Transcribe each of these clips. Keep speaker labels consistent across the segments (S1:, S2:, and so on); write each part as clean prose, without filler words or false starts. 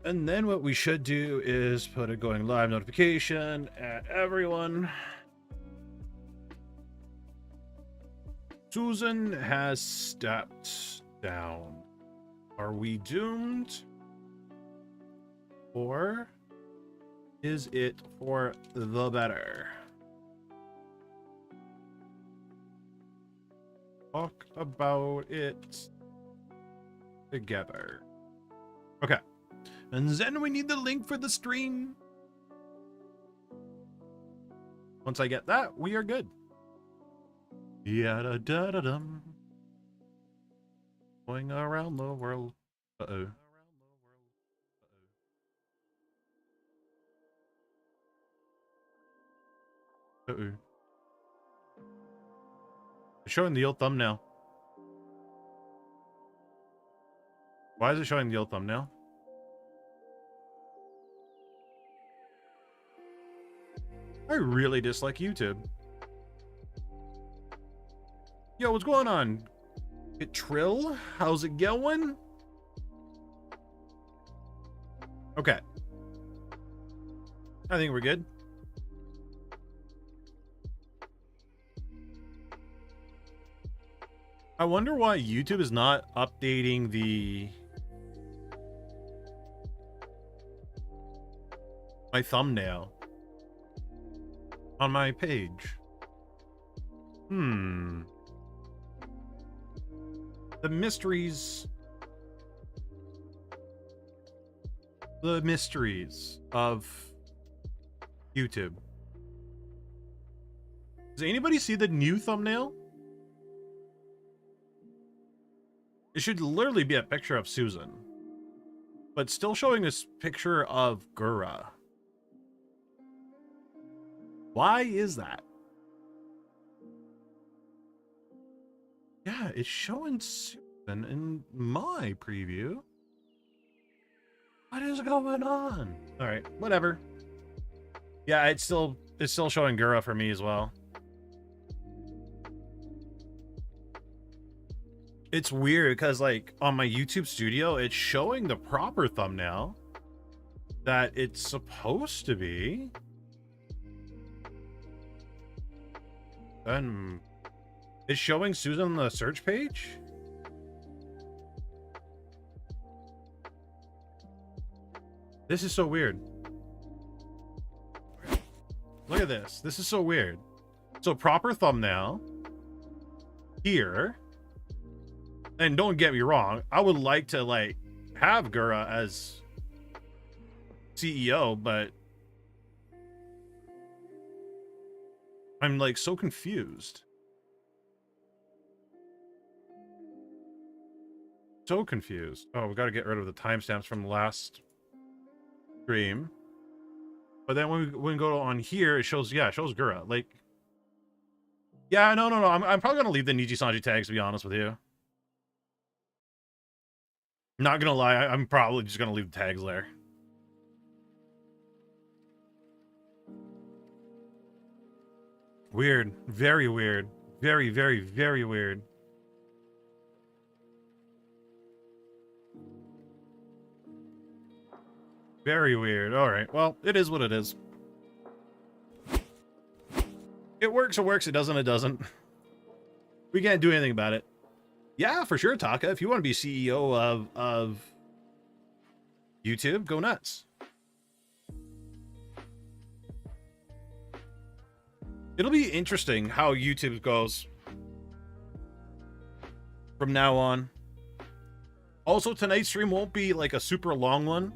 S1: And then what we should do is put a going live notification at everyone. Susan has stepped down. Are we doomed? Or is it for the better? Talk about it together. Okay. And then we need the link for the stream. Once I get that, we are good. Yada da da dum. Going around the world. Uh-oh. Uh-oh. It's showing the old thumbnail. Why is it showing the old thumbnail? I really dislike YouTube. Yo, what's going on? It Trill? How's it going? Okay. I think we're good. I wonder why YouTube is not updating my thumbnail on my page. The mysteries of YouTube. Does anybody see the new thumbnail? It should literally be a picture of Susan, but still showing this picture of Gura. Why is that? Yeah, it's showing Susan in my preview. What is going on? All right, whatever. Yeah, it's still showing Gura for me as well. It's weird because like on my YouTube studio, it's showing the proper thumbnail that it's supposed to be. And it's showing Susan on the search page. This is so weird. Look at this. This is so weird. So proper thumbnail here. And don't get me wrong, I would like to like have Gura as CEO, but I'm like so confused. So confused. Oh, we got to get rid of the timestamps from the last stream. But then when we go on here, it shows, yeah, it shows Gura. Like, yeah, no. I'm probably going to leave the Nijisanji tags, to be honest with you. Not gonna lie, I'm probably just gonna leave the tags there. Weird. Very weird. Very, very, very weird. Very weird. Alright, well, it is what it is. It works, it works. It doesn't, it doesn't. We can't do anything about it. Yeah, for sure, Taka. If you want to be CEO of YouTube, go nuts. It'll be interesting how YouTube goes from now on. Also, tonight's stream won't be like a super long one.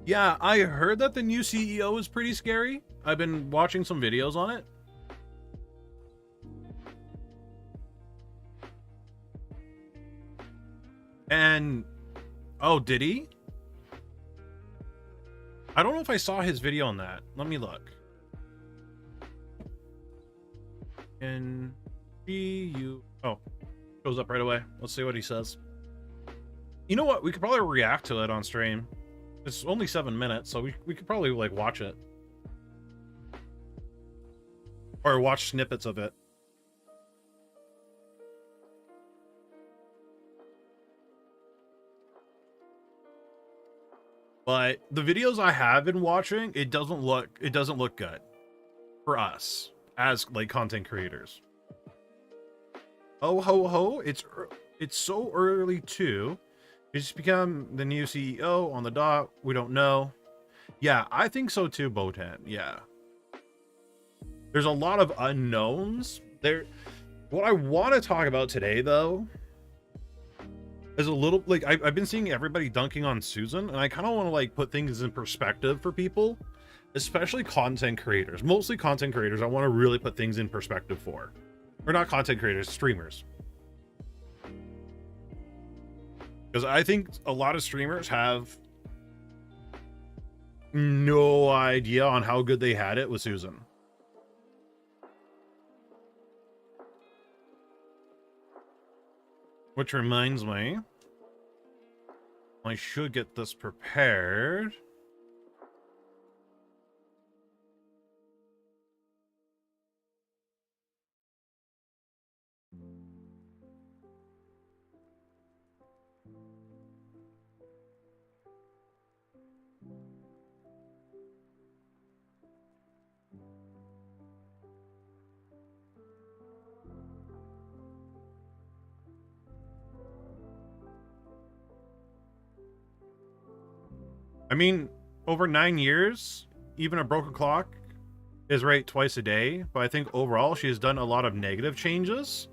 S1: Yeah, I heard that the new CEO is pretty scary. I've been watching some videos on it. And, oh, did he? I don't know if I saw his video on that. Let me look. And oh, shows up right away. Let's see what he says. You know what? We could probably react to it on stream. It's only 7 minutes, so we could probably like watch it. Or watch snippets of it. But the videos I have been watching, it doesn't look good for us as like content creators. Oh ho ho, it's so early too. He's just become the new CEO on the dot. We don't know. Yeah, I think so too, Botan. Yeah. There's a lot of unknowns there. What I want to talk about today, though, is a little like I've been seeing everybody dunking on Susan, and I kind of want to like put things in perspective for people, especially content creators. Mostly content creators. I want to really put things in perspective for, or not content creators, streamers. Because I think a lot of streamers have no idea on how good they had it with Susan. Which reminds me, I should get this prepared. I mean, over 9 years, even a broken clock is right twice a day. But I think overall, she has done a lot of negative changes.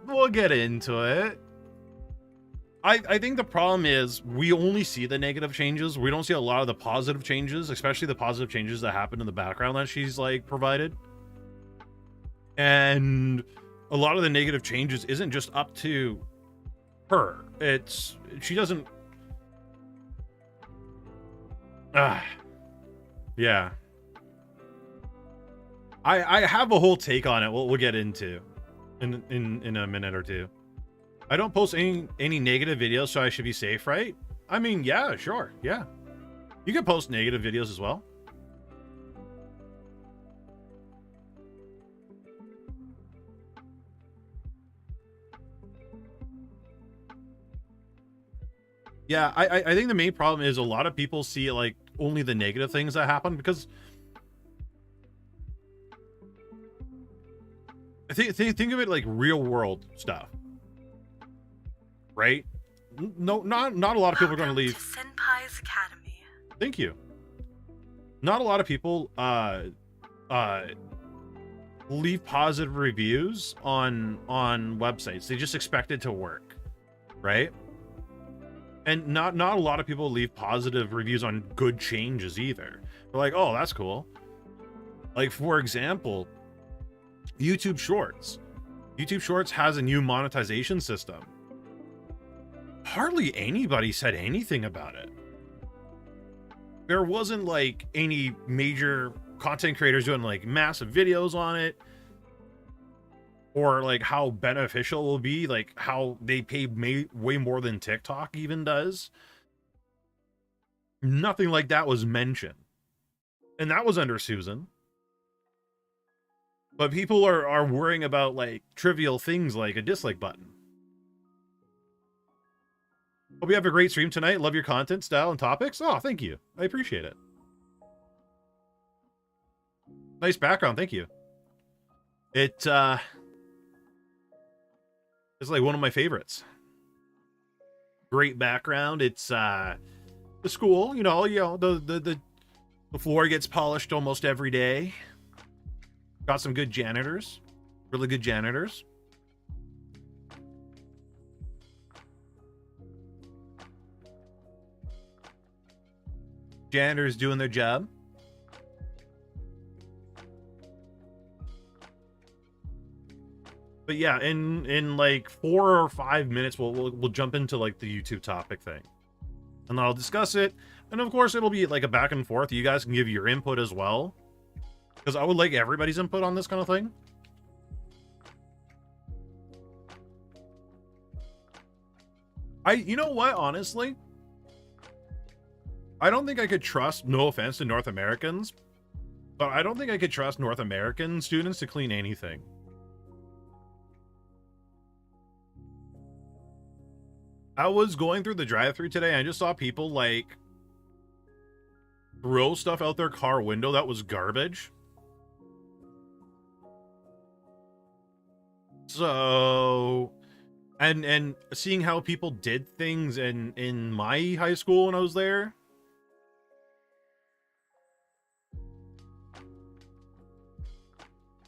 S1: We'll get into it. I think the problem is we only see the negative changes. We don't see a lot of the positive changes, especially the positive changes that happen in the background that she's like provided. And a lot of the negative changes isn't just up to her. She doesn't. Yeah. I have a whole take on it. We'll get into in a minute or two. I don't post any negative videos, so I should be safe, right? I mean, yeah, sure, yeah. You can post negative videos as well. Yeah, I think the main problem is a lot of people see like only the negative things that happen, because I think of it like real world stuff. Right? No, not a lot of people are going to leave.
S2: Senpai's Academy.
S1: Thank you. Not a lot of people leave positive reviews on websites. They just expect it to work, right? And not a lot of people leave positive reviews on good changes either. They're like, oh, that's cool. Like, for example, YouTube Shorts. YouTube Shorts has a new monetization system. Hardly anybody said anything about it. There wasn't like any major content creators doing like massive videos on it, or like how beneficial it will be, like how they pay way more than TikTok even does. Nothing like that was mentioned, and that was under Susan. But people are worrying about like trivial things like a dislike button. Hope you have a great stream tonight. Love your content, style, and topics. Oh, thank you. I appreciate it. Nice background. Thank you. It's like one of my favorites. Great background. It's the school, the floor gets polished almost every day. Got some good janitors. Really good janitors. Janitors doing their job. But yeah, in like 4 or 5 minutes, we'll jump into like the YouTube topic thing, and I'll discuss it. And of course, it'll be like a back and forth. You guys can give your input as well, because I would like everybody's input on this kind of thing. You know what? Honestly, I don't think I could trust, no offense to North Americans, But I don't think I could trust North American students to clean anything. I was going through the drive-thru today and I just saw people like throw stuff out their car window that was garbage. So, and seeing how people did things in my high school when I was there.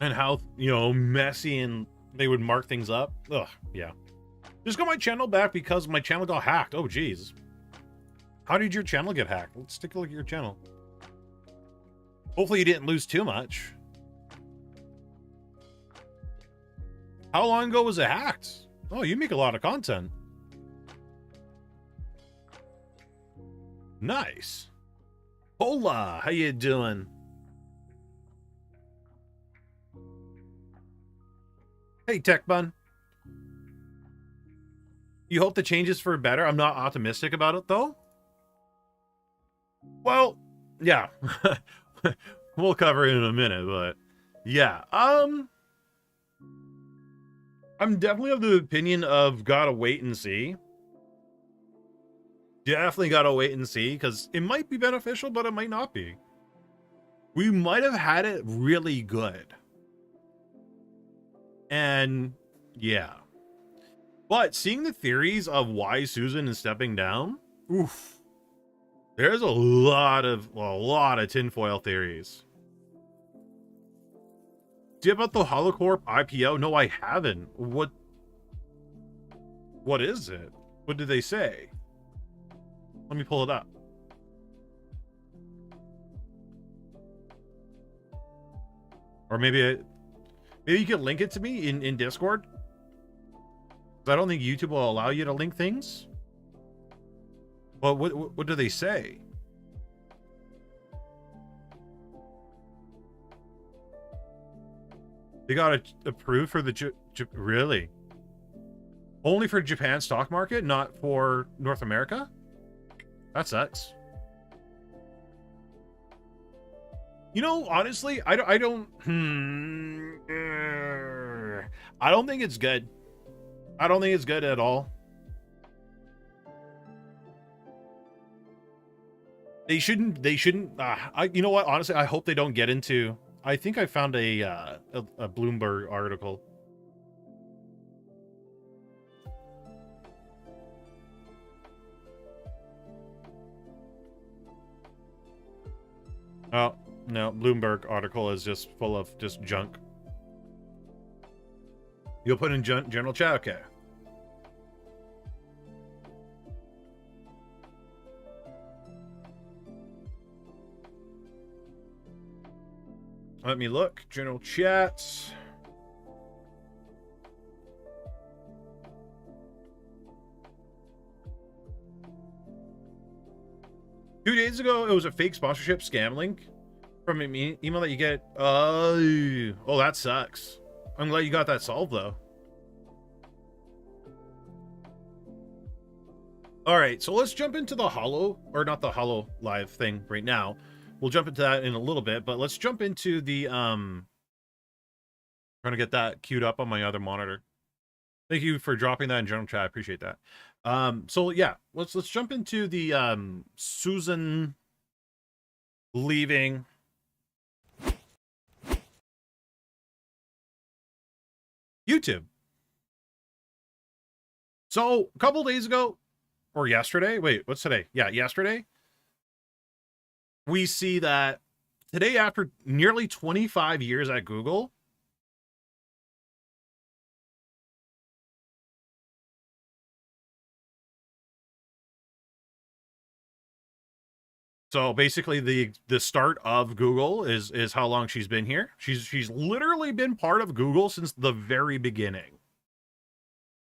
S1: And how, you know, messy and they would mark things up. Ugh, yeah. Just got my channel back because my channel got hacked. Oh, geez. How did your channel get hacked? Let's take a look at your channel. Hopefully you didn't lose too much. How long ago was it hacked? Oh, you make a lot of content. Nice. Hola, how you doing? Hey, Tech Bun. You hope the changes for better? I'm not optimistic about it, though. Well, yeah. We'll cover it in a minute, but yeah. I'm definitely of the opinion of gotta wait and see. Definitely gotta wait and see, because it might be beneficial, but it might not be. We might have had it really good. And yeah. But seeing the theories of why Susan is stepping down, oof. There's a lot of tinfoil theories. Do you have about the Holocorp IPO? No, I haven't. What is it? What did they say? Let me pull it up. Or maybe you could link it to me in Discord. I don't think YouTube will allow you to link things. Well, what do they say? They got it approved for the really? Only for Japan stock market, not for North America? That sucks. You know, honestly, I don't think it's good. I don't think it's good at all. They shouldn't, you know what? Honestly, I hope they don't get into, I think I found a Bloomberg article. Oh, no, Bloomberg article is just full of just junk. You'll put in general chat, okay. Let me look. General chat. Two days ago, it was a fake sponsorship scam link from an email that you get. Oh, that sucks. I'm glad you got that solved, though. All right, so let's jump into the Holo, or not the Holo Live thing right now. We'll jump into that in a little bit, but let's jump into the, trying to get that queued up on my other monitor. Thank you for dropping that in general chat. I appreciate that. So yeah, let's jump into the, Susan leaving. YouTube. So a couple days ago, or yesterday, wait, what's today? Yeah, yesterday, we see that today, after nearly 25 years at Google, so basically the start of Google is how long she's been here. She's literally been part of Google since the very beginning.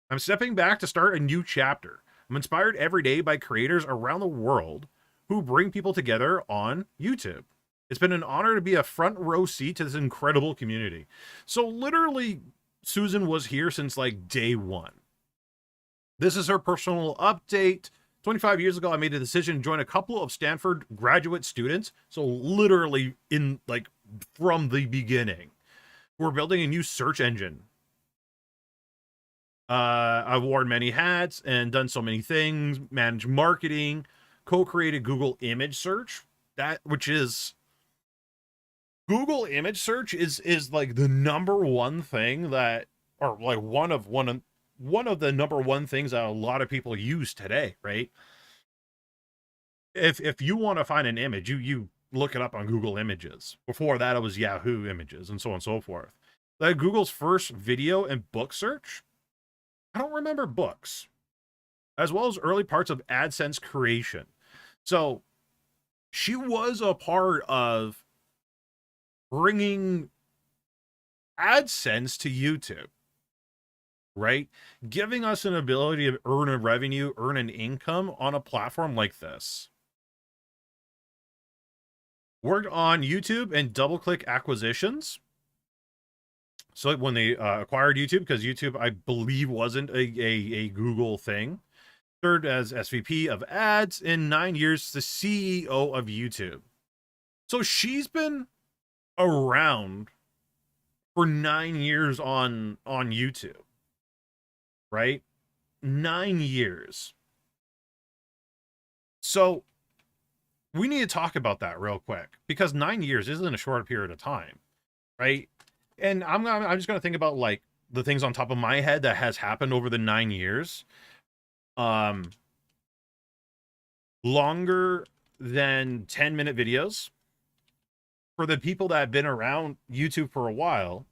S1: I'm stepping back to start a new chapter. I'm inspired every day by creators around the world who bring people together on YouTube. It's been an honor to be a front row seat to this incredible community. So literally, Susan was here since like day one. This is her personal update. 25 years ago, I made a decision to join a couple of Stanford graduate students. So literally in like from the beginning. We're building a new search engine. I've worn many hats and done so many things, managed marketing, co-created Google image search, which is Google image search is like the number one thing that, or like one of the number one things that a lot of people use today, right? If you want to find an image, you look it up on Google Images. Before that, it was Yahoo Images and so on and so forth. Like Google's first video and book search, I don't remember books, as well as early parts of AdSense creation. So she was a part of bringing AdSense to YouTube, right? Giving us an ability to earn a revenue, earn an income on a platform like this. Worked on YouTube and DoubleClick acquisitions. So when they acquired YouTube, because YouTube, I believe, wasn't a Google thing, served as SVP of ads in 9 years, the CEO of YouTube. So she's been around for 9 years on YouTube, right? 9 years. So we need to talk about that real quick, because 9 years isn't a short period of time, right? And I'm just gonna think about like the things on top of my head that has happened over the 9 years. Longer than 10-minute videos. For the people that have been around YouTube for a while,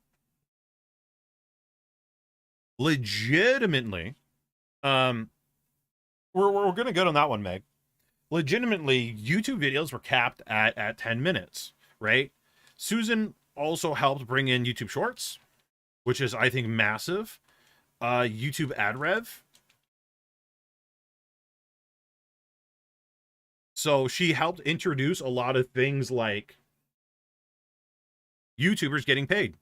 S1: legitimately, we're gonna go on that one, Meg. Legitimately, YouTube videos were capped at 10 minutes, right? Susan also helped bring in YouTube Shorts, which is, I think, massive. YouTube ad rev. So she helped introduce a lot of things like YouTubers getting paid.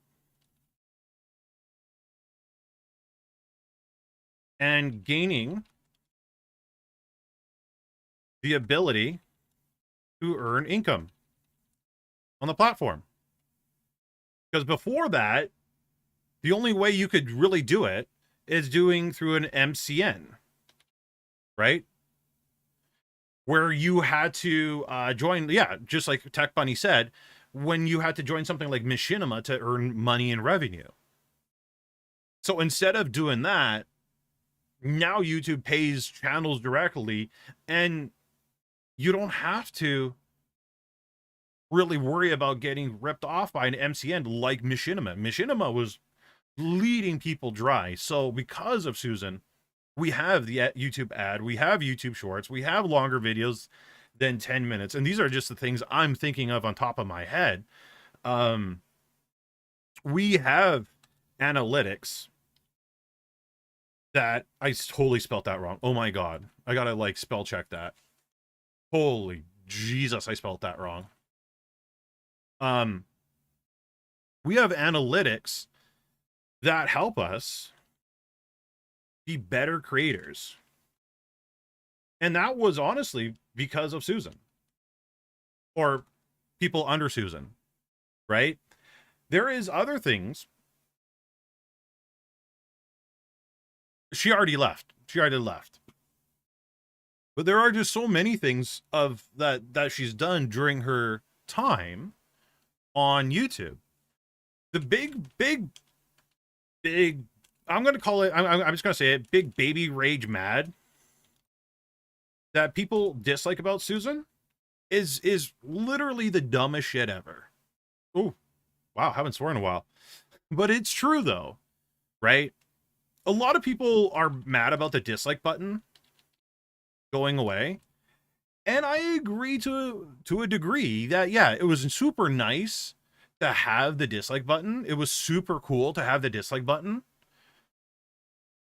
S1: And gaining the ability to earn income on the platform. Because before that, the only way you could really do it is doing through an MCN, right? Where you had to join, yeah, just like Tech Bunny said, when you had to join something like Machinima to earn money and revenue. So instead of doing that, now YouTube pays channels directly, and you don't have to really worry about getting ripped off by an MCN like Machinima. Machinima was leading people dry. So because of Susan, we have the YouTube ad, we have YouTube Shorts, we have longer videos than 10 minutes. And these are just the things I'm thinking of on top of my head. We have analytics that I totally spelt that wrong. Oh my God. I gotta like spell check that. Holy Jesus, I spelled that wrong. We have analytics that help us be better creators. And that was honestly because of Susan, or people under Susan, right? There is other things. She already left. But there are just so many things of that she's done during her time on YouTube. The big, I'm going to call it, I'm just going to say it, big baby rage mad that people dislike about Susan is literally the dumbest shit ever. Oh, wow, haven't sworn in a while. But it's true though, right? A lot of people are mad about the dislike button going away. And I agree to a degree that, yeah, it was super nice to have the dislike button. It was super cool to have the dislike button.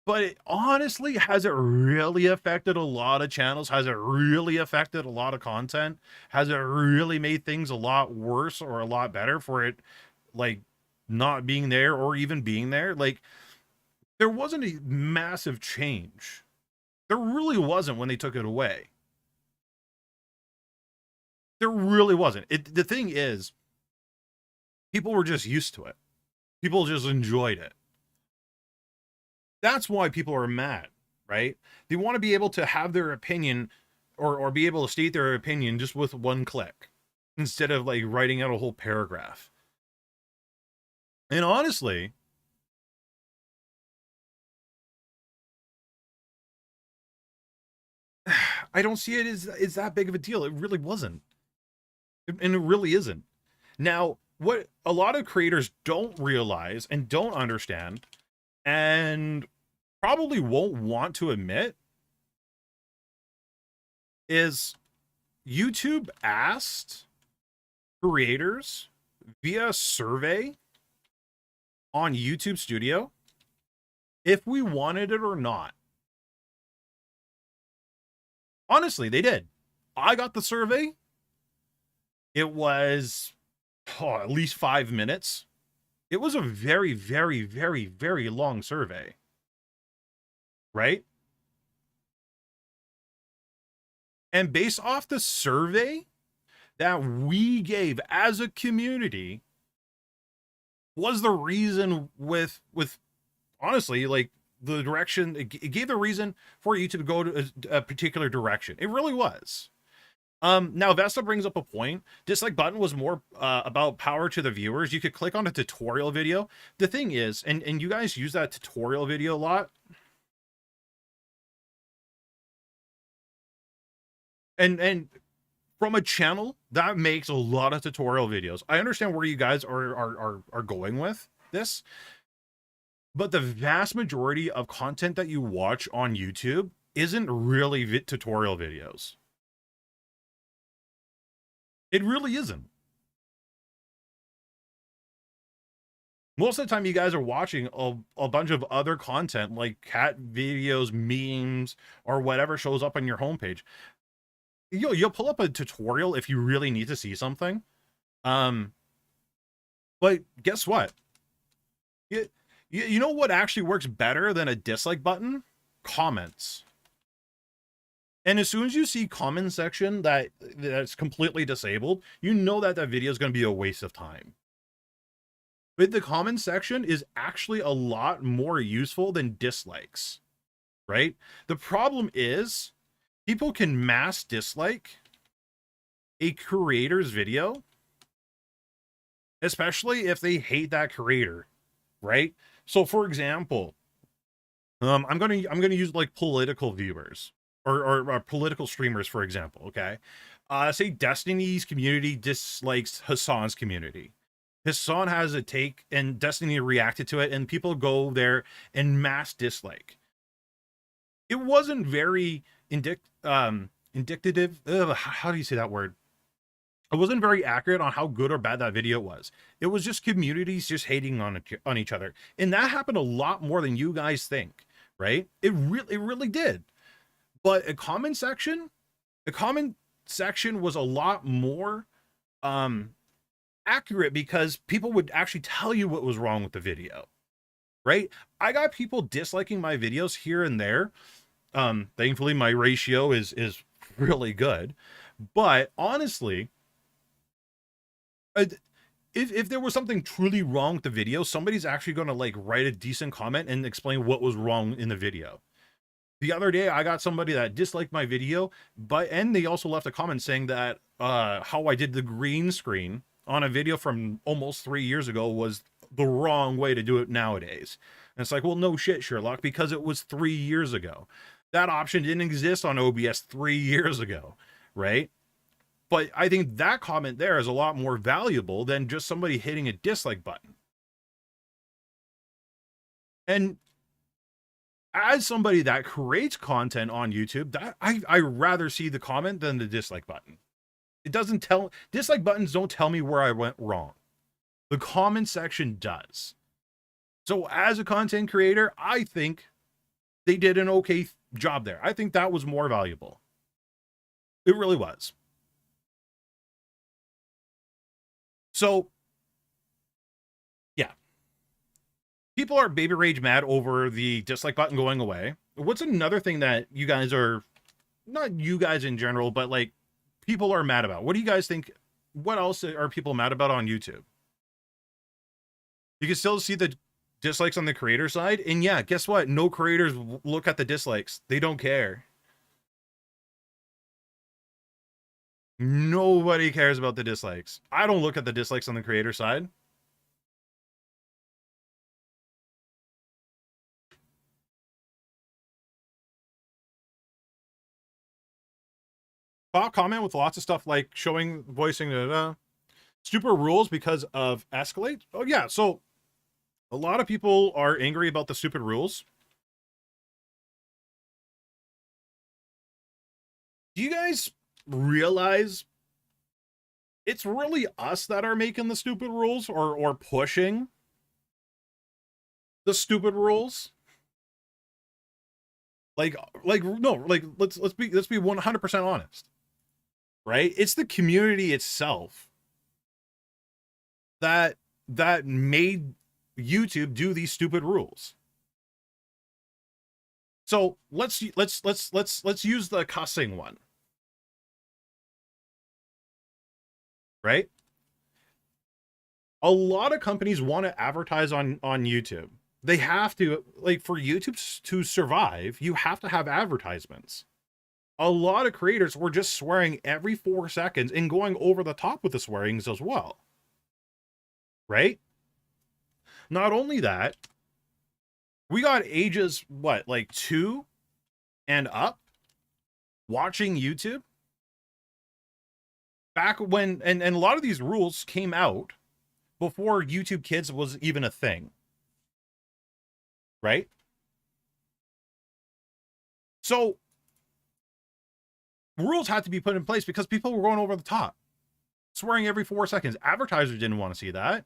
S1: But it honestly, has it really affected a lot of channels? Has it really affected a lot of content? Has it really made things a lot worse or a lot better for it, like, not being there or even being there? Like, there wasn't a massive change. There really wasn't when they took it away. There really wasn't. The thing is, People were just used to it. People just enjoyed it. That's why people are mad, right? They want to be able to have their opinion or be able to state their opinion just with one click instead of like writing out a whole paragraph. And honestly, I don't see it as that big of a deal. It really wasn't. And it really isn't. Now, what a lot of creators don't realize and don't understand and probably won't want to admit is YouTube asked creators via survey on YouTube Studio if we wanted it or not. Honestly, they did. I got the survey. It was at least 5 minutes. It was a very, very, very, very long survey. Right? And based off the survey that we gave as a community was the reason with honestly, like the direction, it gave the reason for you to go to a particular direction. It really was. Now Vesta brings up a point. Dislike button was more about power to the viewers. You could click on a tutorial video. The thing is, and you guys use that tutorial video a lot. And from a channel that makes a lot of tutorial videos, I understand where you guys are going with this, but the vast majority of content that you watch on YouTube isn't really tutorial videos. It really isn't. Most of the time you guys are watching a bunch of other content like cat videos, memes, or whatever shows up on your homepage. You'll pull up a tutorial if you really need to see something. But guess what? You know what actually works better than a dislike button? Comments. And as soon as you see comment section that's completely disabled, you know that video is going to be a waste of time. But the comment section is actually a lot more useful than dislikes, right? The problem is people can mass dislike a creator's video, especially if they hate that creator, right? So for example, I'm gonna use like political viewers or political streamers, for example. Okay, say Destiny's community dislikes Hassan's community. Hassan has a take and Destiny reacted to it, and people go there and mass dislike. It wasn't very indicative. How do you say that word? It wasn't very accurate on how good or bad that video was. It was just communities just hating on each other. And that happened a lot more than you guys think, right? It really did. But a comment section was a lot more accurate because people would actually tell you what was wrong with the video, right? I got people disliking my videos here and there. Thankfully my ratio is really good, but honestly, if there was something truly wrong with the video, somebody's actually going to like write a decent comment and explain what was wrong in the video. The other day I got somebody that disliked my video, and they also left a comment saying that how I did the green screen on a video from almost 3 years ago was the wrong way to do it nowadays. And it's like, well, no shit, Sherlock, because it was 3 years ago. That option didn't exist on OBS 3 years ago, right? But I think that comment there is a lot more valuable than just somebody hitting a dislike button. And as somebody that creates content on YouTube, that I rather see the comment than the dislike button. It doesn't tell, dislike buttons don't tell me where I went wrong. The comment section does. So as a content creator, I think they did an okay job there. I think that was more valuable. It really was. So, yeah. People are baby rage mad over the dislike button going away. What's another thing that you guys are, not you guys in general, but like people are mad about? What do you guys think? What else are people mad about on YouTube? You can still see the dislikes on the creator side. And yeah, guess what? No creators look at the dislikes. They don't care. Nobody cares about the dislikes. I don't look at the dislikes on the creator side. Top comment with lots of stuff like showing, voicing, stupid rules because of escalate. Oh yeah, so a lot of people are angry about the stupid rules. Do you guys realize it's really us that are making the stupid rules or pushing the stupid rules? Like no, like let's be 100% honest. Right? It's the community itself that made YouTube do these stupid rules. So let's use the cussing one. Right? A lot of companies want to advertise on YouTube. They have to, like, for YouTube to survive, you have to have advertisements. A lot of creators were just swearing every 4 seconds and going over the top with the swearings as well. Right? Not only that, we got ages, what, like 2 and up watching YouTube back when, and a lot of these rules came out before YouTube Kids was even a thing. Right? So rules had to be put in place because people were going over the top, swearing every 4 seconds. Advertisers didn't want to see that.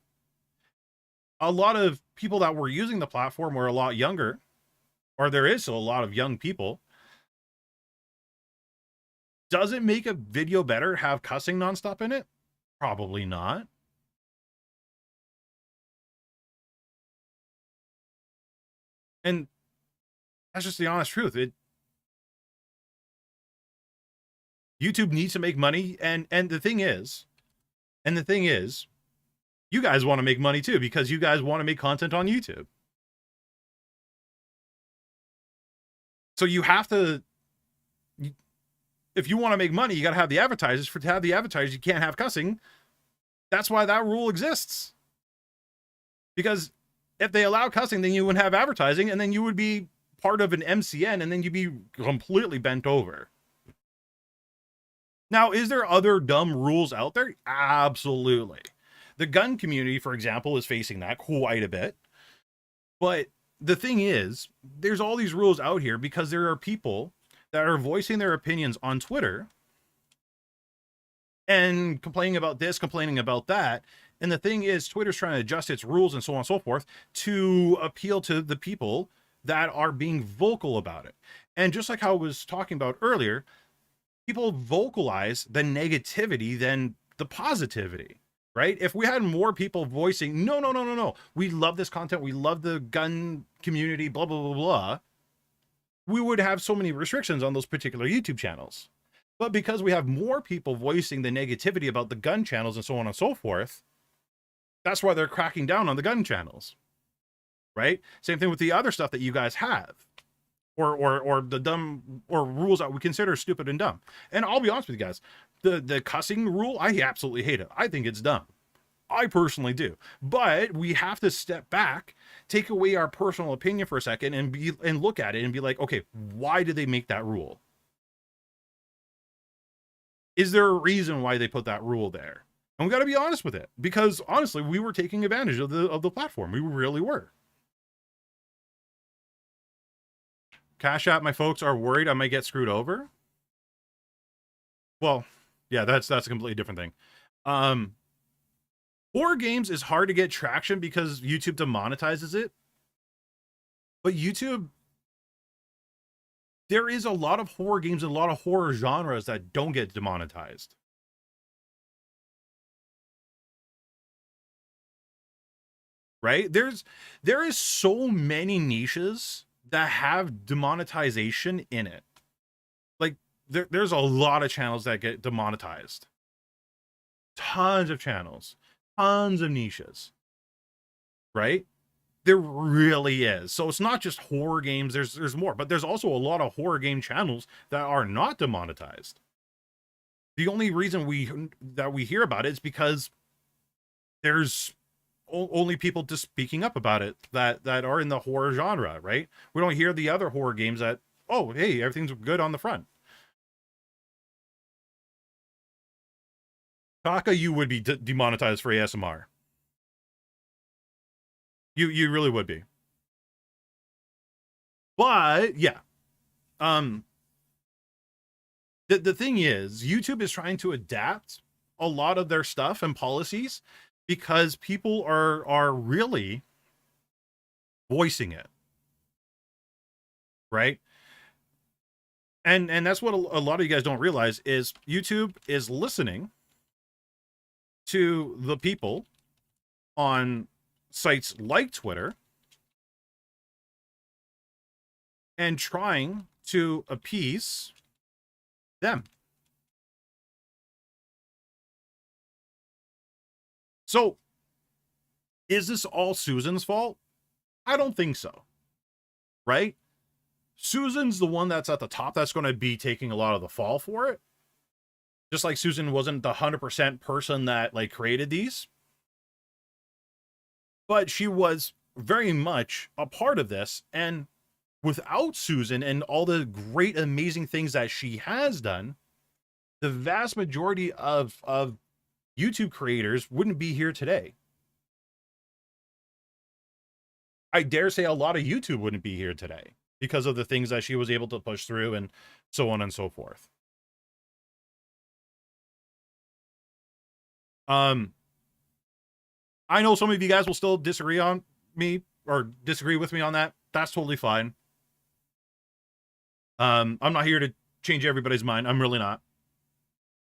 S1: A lot of people that were using the platform were a lot younger, or there is still a lot of young people. Does it make a video better have cussing nonstop in it? Probably not. And that's just the honest truth. YouTube needs to make money, and the thing is, you guys want to make money too, because you guys want to make content on YouTube. So you have to, if you want to make money, you got to have the advertisers. To have the advertisers, you can't have cussing. That's why that rule exists. Because if they allow cussing, then you wouldn't have advertising, and then you would be part of an MCN, and then you'd be completely bent over. Now, is there other dumb rules out there? Absolutely. The gun community, for example, is facing that quite a bit. But the thing is, there's all these rules out here because there are people that are voicing their opinions on Twitter and complaining about this, complaining about that. And the thing is, Twitter's trying to adjust its rules and so on and so forth to appeal to the people that are being vocal about it. And just like how I was talking about earlier, people vocalize the negativity than the positivity, right? If we had more people voicing, no, we love this content, we love the gun community, blah, blah, blah, blah, we would have so many restrictions on those particular YouTube channels. But because we have more people voicing the negativity about the gun channels and so on and so forth, that's why they're cracking down on the gun channels, right? Same thing with the other stuff that you guys have. Or the dumb, or rules that we consider stupid and dumb. And I'll be honest with you guys, the cussing rule, I absolutely hate it. I think it's dumb. I personally do. But we have to step back, take away our personal opinion for a second, and look at it and be like, okay, why did they make that rule? Is there a reason why they put that rule there? And we got to be honest with it, because honestly, we were taking advantage of the platform. We really were. Cash App, my folks are worried I might get screwed over. Well, yeah, that's a completely different thing. Horror games is hard to get traction because YouTube demonetizes it. But YouTube, there is a lot of horror games and a lot of horror genres that don't get demonetized. Right? There is so many niches that have demonetization in it. Like there's a lot of channels that get demonetized. Tons of channels, tons of niches. right? There really is. So it's not just horror games. There's more, but there's also a lot of horror game channels that are not demonetized. The only reason we hear about it is because there's only people just speaking up about it that are in the horror genre, right? We don't hear the other horror games that, oh, hey, everything's good on the front. Taka, you would be demonetized for ASMR. You really would be. But yeah, the thing is, YouTube is trying to adapt a lot of their stuff and policies because people are really voicing it, right? And that's what a lot of you guys don't realize is YouTube is listening to the people on sites like Twitter and trying to appease them. So, is this all Susan's fault? I don't think so. Right? Susan's the one that's at the top that's going to be taking a lot of the fall for it. Just like Susan wasn't the 100% person that like created these. But she was very much a part of this, and without Susan and all the great amazing things that she has done, the vast majority of YouTube creators wouldn't be here today. I dare say a lot of YouTube wouldn't be here today because of the things that she was able to push through and so on and so forth. I know some of you guys will still disagree on me or disagree with me on that. That's totally fine. I'm not here to change everybody's mind. I'm really not.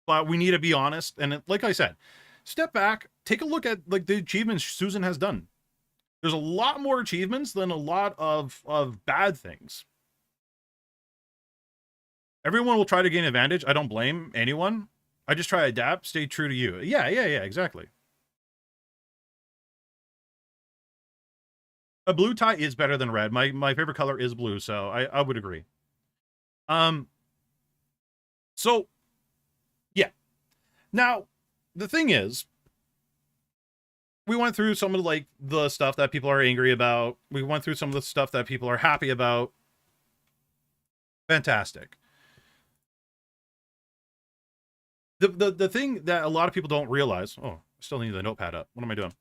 S1: But we need to be honest. And like I said, step back, take a look at like the achievements Susan has done. There's a lot more achievements than a lot of bad things. Everyone will try to gain advantage. I don't blame anyone. I just try to adapt, stay true to you. Yeah, exactly. A blue tie is better than red. My favorite color is blue, so I would agree. So yeah. Now, the thing is, we went through some of like the stuff that people are angry about. We went through some of the stuff that people are happy about. Fantastic. The thing that a lot of people don't realize, oh, I still need the notepad up. What am I doing?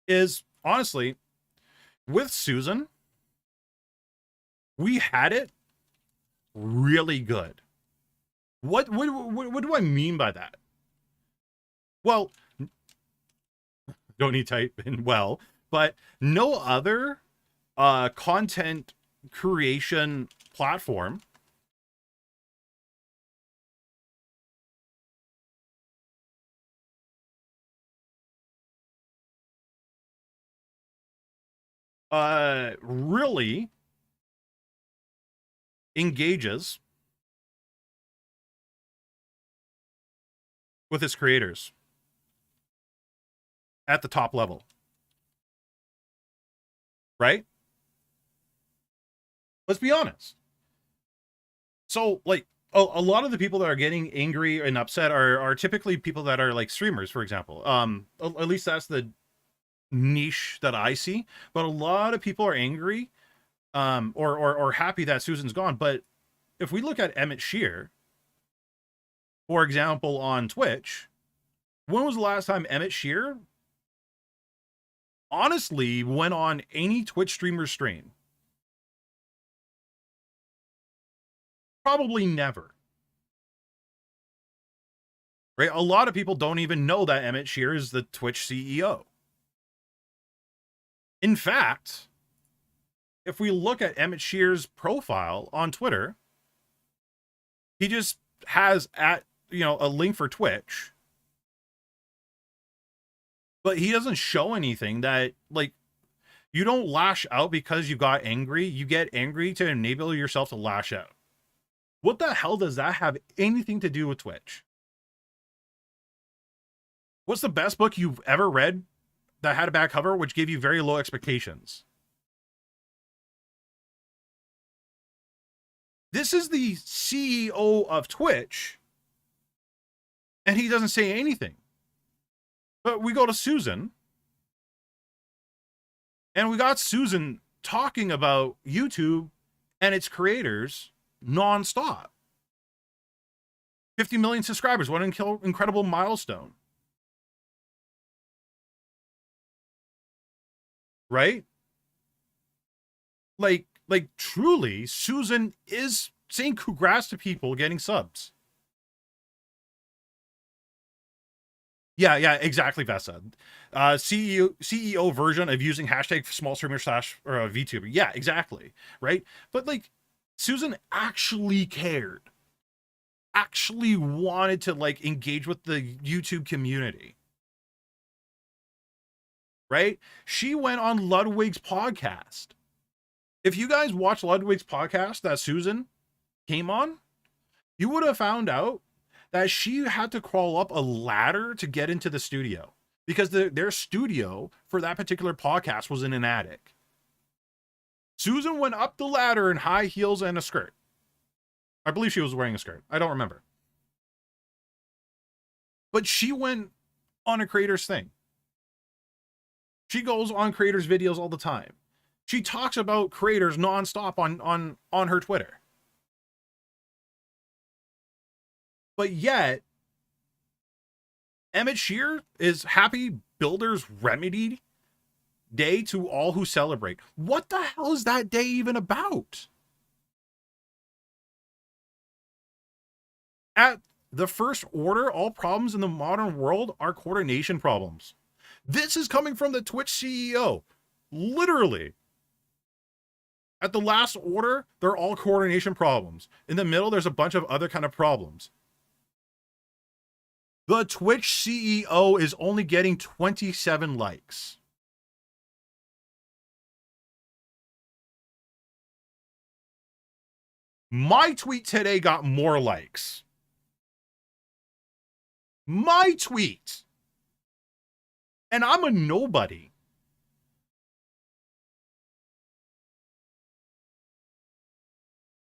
S1: Is honestly, with Susan, we had it really good. What do I mean by that? Well, don't need to type in well, but no other content creation platform really engages with its creators at the top level. Right? Let's be honest. So, like, a lot of the people that are getting angry and upset are typically people that are like streamers, for example. At least that's the niche that I see. But a lot of people are angry, or happy that Susan's gone. But if we look at Emmett Shear, for example, on Twitch, when was the last time Emmett Shear honestly went on any Twitch streamer stream? Probably never. Right? A lot of people don't even know that Emmett Shear is the Twitch CEO. In fact, if we look at Emmett Shear's profile on Twitter, he just has a link for Twitch, but he doesn't show anything that, like, you don't lash out because you got angry. You get angry to enable yourself to lash out. What the hell does that have anything to do with Twitch? What's the best book you've ever read that had a bad cover, which gave you very low expectations. This is the CEO of Twitch, and he doesn't say anything. But we go to Susan, and we got Susan talking about YouTube and its creators nonstop. 50 million subscribers, what an incredible milestone. Right? Like truly, Susan is saying congrats to people getting subs. Yeah, exactly, Vesa. CEO version of using hashtag small streamer / or VTuber. Yeah, exactly. Right? But like, Susan actually cared. Actually wanted to like engage with the YouTube community. Right? She went on Ludwig's podcast. If you guys watch Ludwig's podcast that Susan came on, you would have found out that she had to crawl up a ladder to get into the studio because their studio for that particular podcast was in an attic. Susan went up the ladder in high heels and a skirt. I believe she was wearing a skirt. I don't remember. But she went on a creator's thing. She goes on creators' videos all the time. She talks about creators nonstop on her Twitter. But yet, Emmett Shear is Happy Builders Remedy Day to all who celebrate. What the hell is that day even about? At the first order, all problems in the modern world are coordination problems. This is coming from the Twitch CEO. Literally. At the last order, they're all coordination problems. In the middle, there's a bunch of other kind of problems. The Twitch CEO is only getting 27 likes. My tweet today got more likes. My tweet. And I'm a nobody.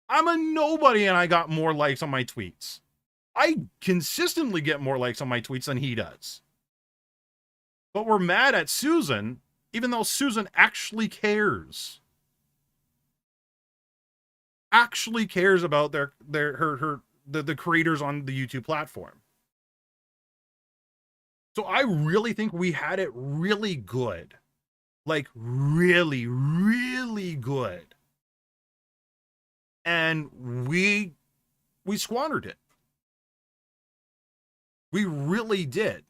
S1: I'm a nobody and I got more likes on my tweets. I consistently get more likes on my tweets than he does. But we're mad at Susan, even though Susan actually cares. Actually cares about the creators on the YouTube platform. So I really think we had it really good. Like really, really good. And we squandered it. We really did.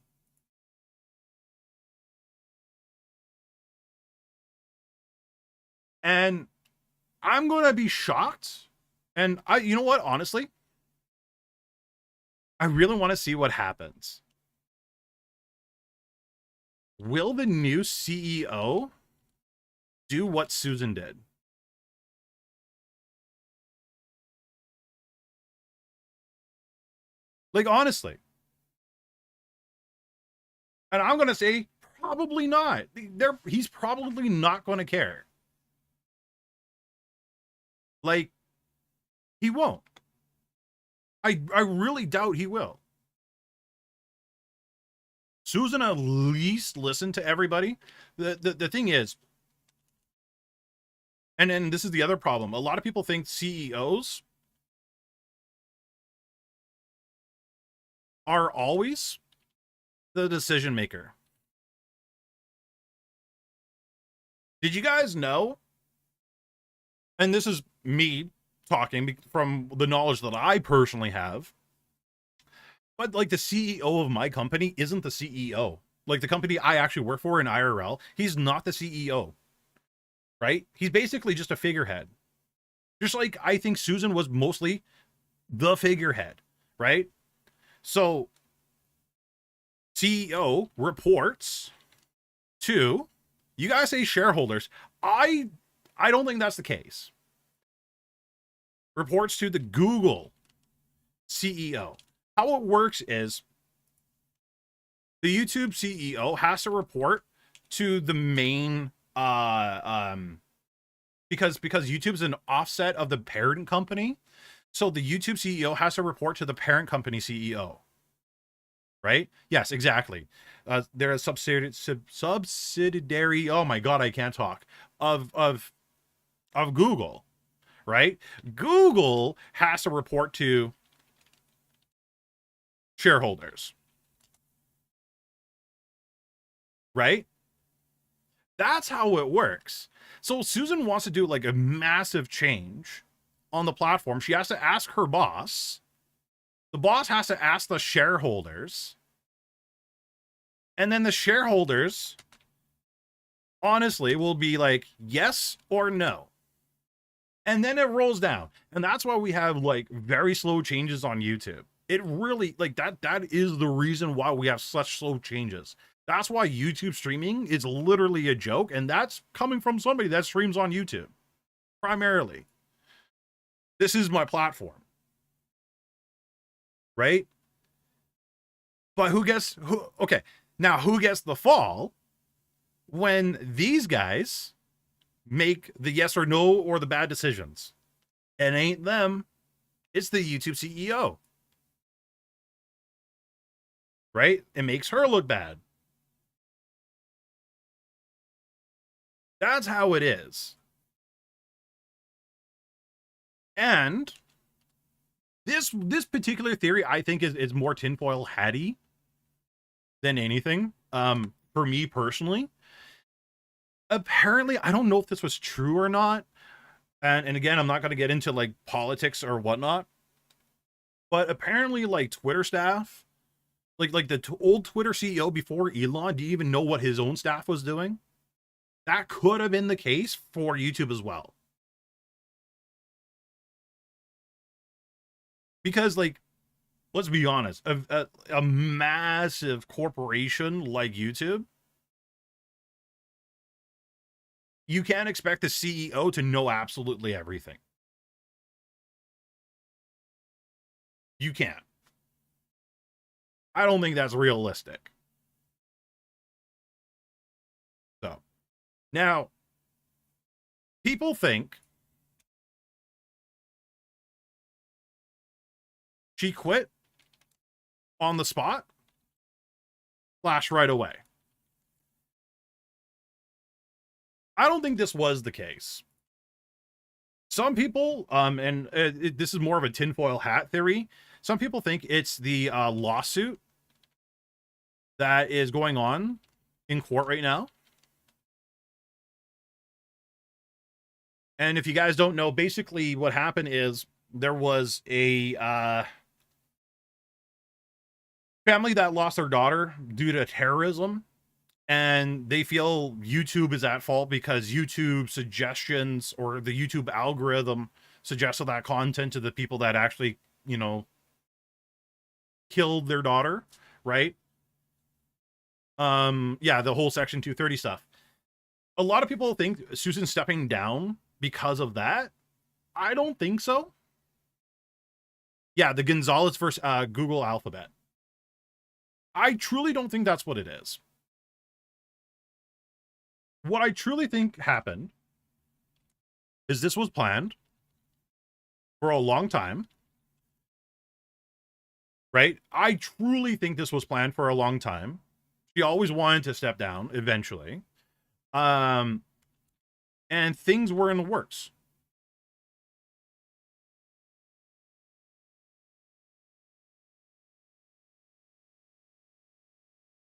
S1: And I'm going to be shocked. And you know what, honestly, I really want to see what happens. Will the new CEO do what Susan did? Like, honestly. And I'm going to say, probably not. He's probably not going to care. Like, he won't. I really doubt he will. Susan at least listened to everybody. The thing is, and this is the other problem. A lot of people think CEOs are always the decision maker. Did you guys know? And this is me talking from the knowledge that I personally have. But like the CEO of my company isn't the CEO. Like the company I actually work for in IRL, he's not the CEO. Right? He's basically just a figurehead. Just like I think Susan was mostly the figurehead, right? So CEO reports to, you guys say shareholders. I don't think that's the case. Reports to the Google CEO. How it works is the YouTube CEO has to report to the main because YouTube's an offset of the parent company. So the YouTube CEO has to report to the parent company CEO. Right? Yes, exactly. They're a subsidiary. Oh my god, I can't talk. Of Google, right? Google has to report to shareholders, right? That's how it works. So Susan wants to do like a massive change on the platform. She has to ask her boss. The boss has to ask the shareholders. And then the shareholders honestly will be like yes or no. And then it rolls down. And that's why we have like very slow changes on YouTube. It really like that is the reason why we have such slow changes. That's why YouTube streaming is literally a joke, and that's coming from somebody that streams on YouTube primarily. This is my platform, right? But who gets who? Okay, now who gets the fall when these guys make the yes or no or the bad decisions? It ain't them, it's the YouTube CEO, right? It makes her look bad. That's how it is. And this particular theory, I think, is more tinfoil hatty than anything. For me personally, apparently, I don't know if this was true or not. And again, I'm not going to get into like politics or whatnot. But apparently, like Twitter staff, like the old Twitter CEO before Elon, didn't even know what his own staff was doing. That could have been the case for YouTube as well. Because, like, let's be honest, a massive corporation like YouTube, you can't expect the CEO to know absolutely everything. You can't. I don't think that's realistic. So, now, people think she quit on the spot, flash right away. I don't think this was the case. Some people, this is more of a tinfoil hat theory. Some people think it's the lawsuit that is going on in court right now. And if you guys don't know, basically what happened is there was a family that lost their daughter due to terrorism, and they feel YouTube is at fault because YouTube suggestions or the YouTube algorithm suggested that content to the people that actually, you know, killed their daughter, right? Yeah, the whole Section 230 stuff. A lot of people think Susan's stepping down because of that. I don't think so. Yeah, the Gonzalez versus Google Alphabet. I truly don't think that's what it is. What I truly think happened is this was planned for a long time, right? I truly think this was planned for a long time. She always wanted to step down eventually. And things were in the works.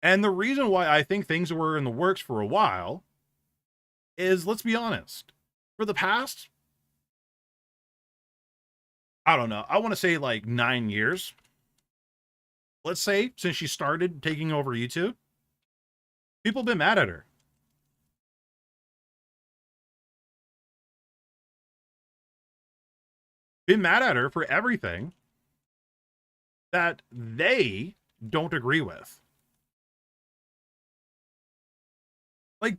S1: And the reason why I think things were in the works for a while is, let's be honest, for the past, I don't know, I want to say like 9 years, let's say, since she started taking over YouTube, people have been mad at her. Been mad at her for everything that they don't agree with.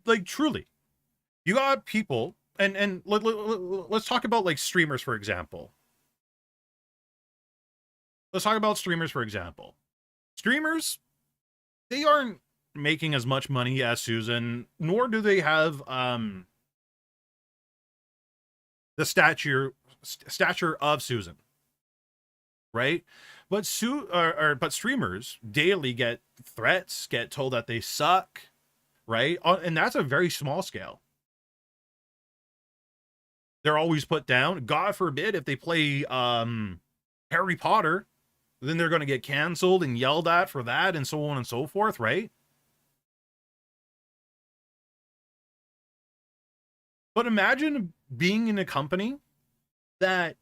S1: Like truly, you got people, and let's talk about like streamers, for example. Let's talk about streamers, for example. Streamers, they aren't making as much money as Susan, nor do they have the stature of Susan, right? But but streamers daily get threats, get told that they suck, right? And that's a very small scale. They're always put down. God forbid if they play Harry Potter, then they're going to get canceled and yelled at for that and so on and so forth, right? But imagine being in a company that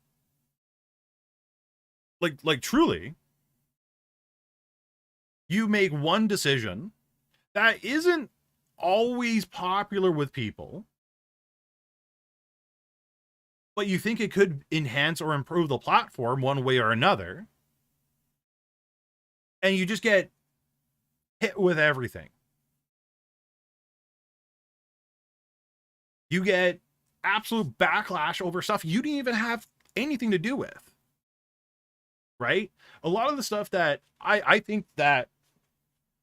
S1: like truly you make one decision that isn't always popular with people, but you think it could enhance or improve the platform one way or another, and you just get hit with everything. You get absolute backlash over stuff you didn't even have anything to do with, right? A lot of the stuff that I think that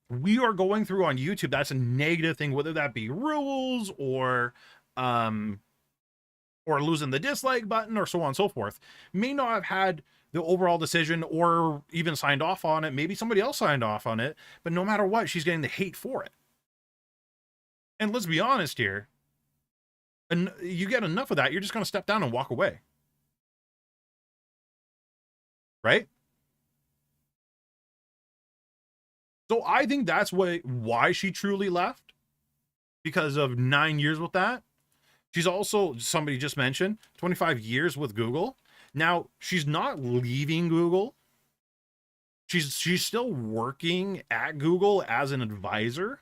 S1: we are going through on YouTube, that's a negative thing, whether that be rules or losing the dislike button or so on and so forth, may not have had the overall decision or even signed off on it. Maybe somebody else signed off on it, but no matter what, she's getting the hate for it. And let's be honest here, and you get enough of that, you're just going to step down and walk away. Right? So I think that's why she truly left, because of 9 years with that. She's also, somebody just mentioned, 25 years with Google. Now, she's not leaving Google. She's still working at Google as an advisor.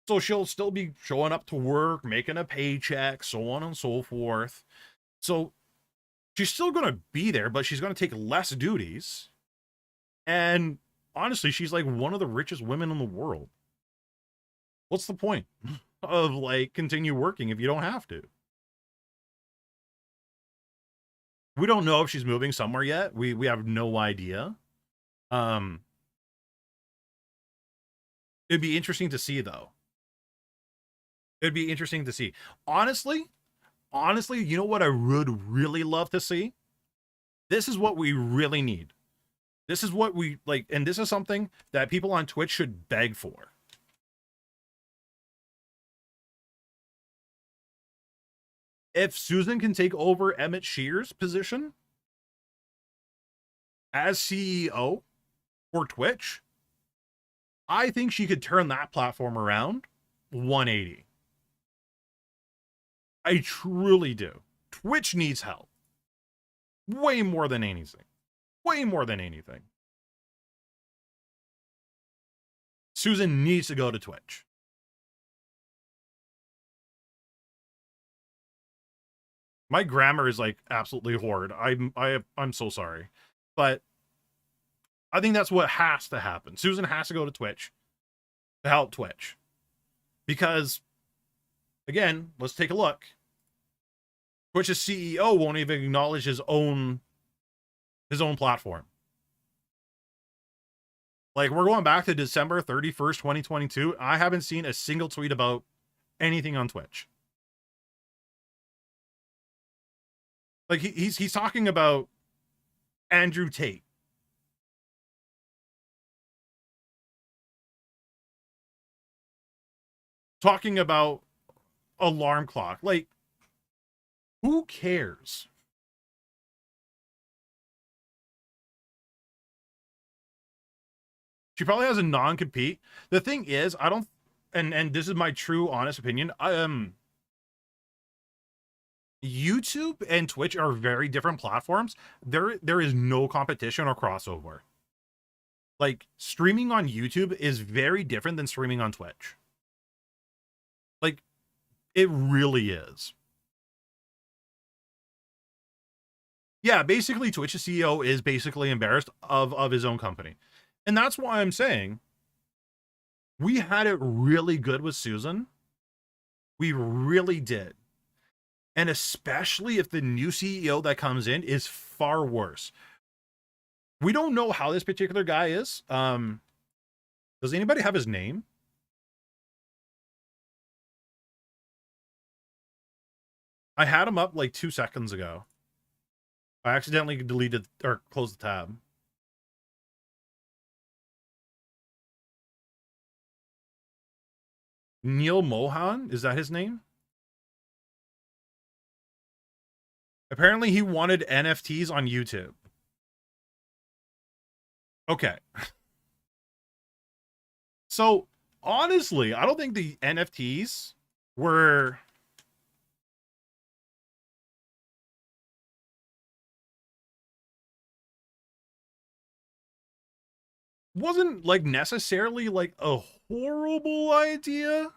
S1: So she'll still be showing up to work, making a paycheck, so on and so forth. So she's still going to be there, but she's going to take less duties. And honestly, she's like one of the richest women in the world. What's the point of like continue working if you don't have to? We don't know if she's moving somewhere yet. We have no idea. It'd be interesting to see though. It'd be interesting to see. Honestly, you know what I would really love to see? This is what we really need. This is what we like, and this is something that people on Twitch should beg for. If Susan can take over Emmett Shear's position as CEO for Twitch, I think she could turn that platform around 180. I truly do. Twitch needs help. Way more than anything. Way more than anything. Susan needs to go to Twitch. My grammar is like absolutely horrid. I'm so sorry. But I think that's what has to happen. Susan has to go to Twitch to help Twitch. Because again, let's take a look. Twitch's CEO won't even acknowledge his own platform. Like, we're going back to December 31st, 2022. I haven't seen a single tweet about anything on Twitch. Like, he's talking about Andrew Tate. Talking about alarm clock. Like, who cares? She probably has a non-compete. The thing is, I don't, and this is my true honest opinion, YouTube and Twitch are very different platforms. There is no competition or crossover. Like, streaming on YouTube is very different than streaming on Twitch. Like, it really is. Yeah, basically Twitch's CEO is basically embarrassed of his own company. And that's why I'm saying we had it really good with Susan. We really did. And especially if the new CEO that comes in is far worse. We don't know how this particular guy is. Does anybody have his name? I had him up like 2 seconds ago. I accidentally deleted or closed the tab. Neil Mohan, is that his name? Apparently he wanted NFTs on YouTube. Okay. So, honestly, I don't think the NFTs were... wasn't like necessarily like a horrible idea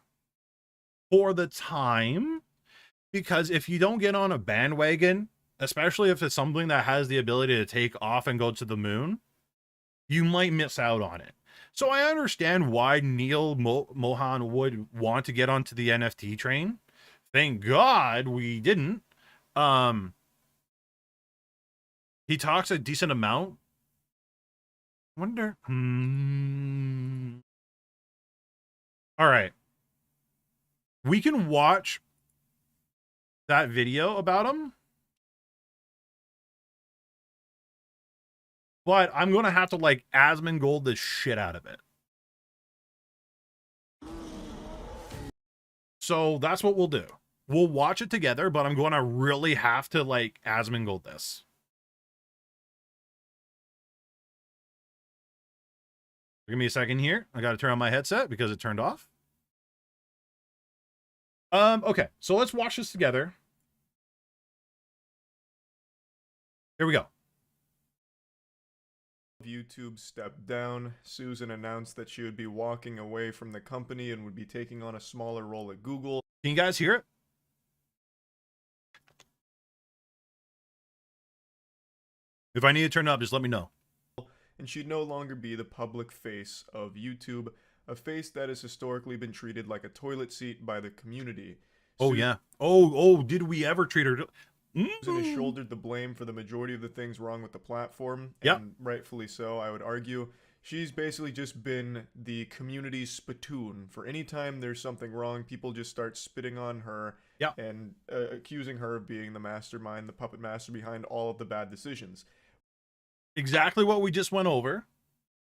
S1: for the time, because if you don't get on a bandwagon, especially if it's something that has the ability to take off and go to the moon, you might miss out on it. So I understand why Neil Mohan would want to get onto the NFT train. Thank God we didn't. He talks a decent amount. Wonder. All right. We can watch that video about him. But I'm going to have to like Asmongold the shit out of it. So that's what we'll do. We'll watch it together, but I'm going to really have to like Asmongold this. Give me a second here. I got to turn on my headset because it turned off. Okay, so let's watch this together. Here we go.
S3: YouTube stepped down. Susan announced that she would be walking away from the company and would be taking on a smaller role at Google.
S1: Can you guys hear it? If I need to turn it up, just let me know.
S3: And she'd no longer be the public face of YouTube, a face that has historically been treated like a toilet seat by the community.
S1: Oh, yeah. Oh, did we ever treat her...
S3: Susan has shouldered the blame for the majority of the things wrong with the platform,
S1: Yep.
S3: and rightfully so, I would argue. She's basically just been the community's spittoon. For any time there's something wrong, people just start spitting on her and accusing her of being the mastermind, the puppet master behind all of the bad decisions.
S1: Exactly what we just went over.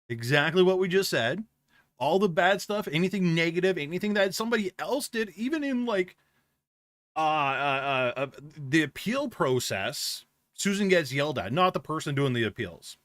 S1: Exactly what we just said. All the bad stuff, anything negative, anything that somebody else did, even in like the appeal process, Susan gets yelled at, not the person doing the appeals.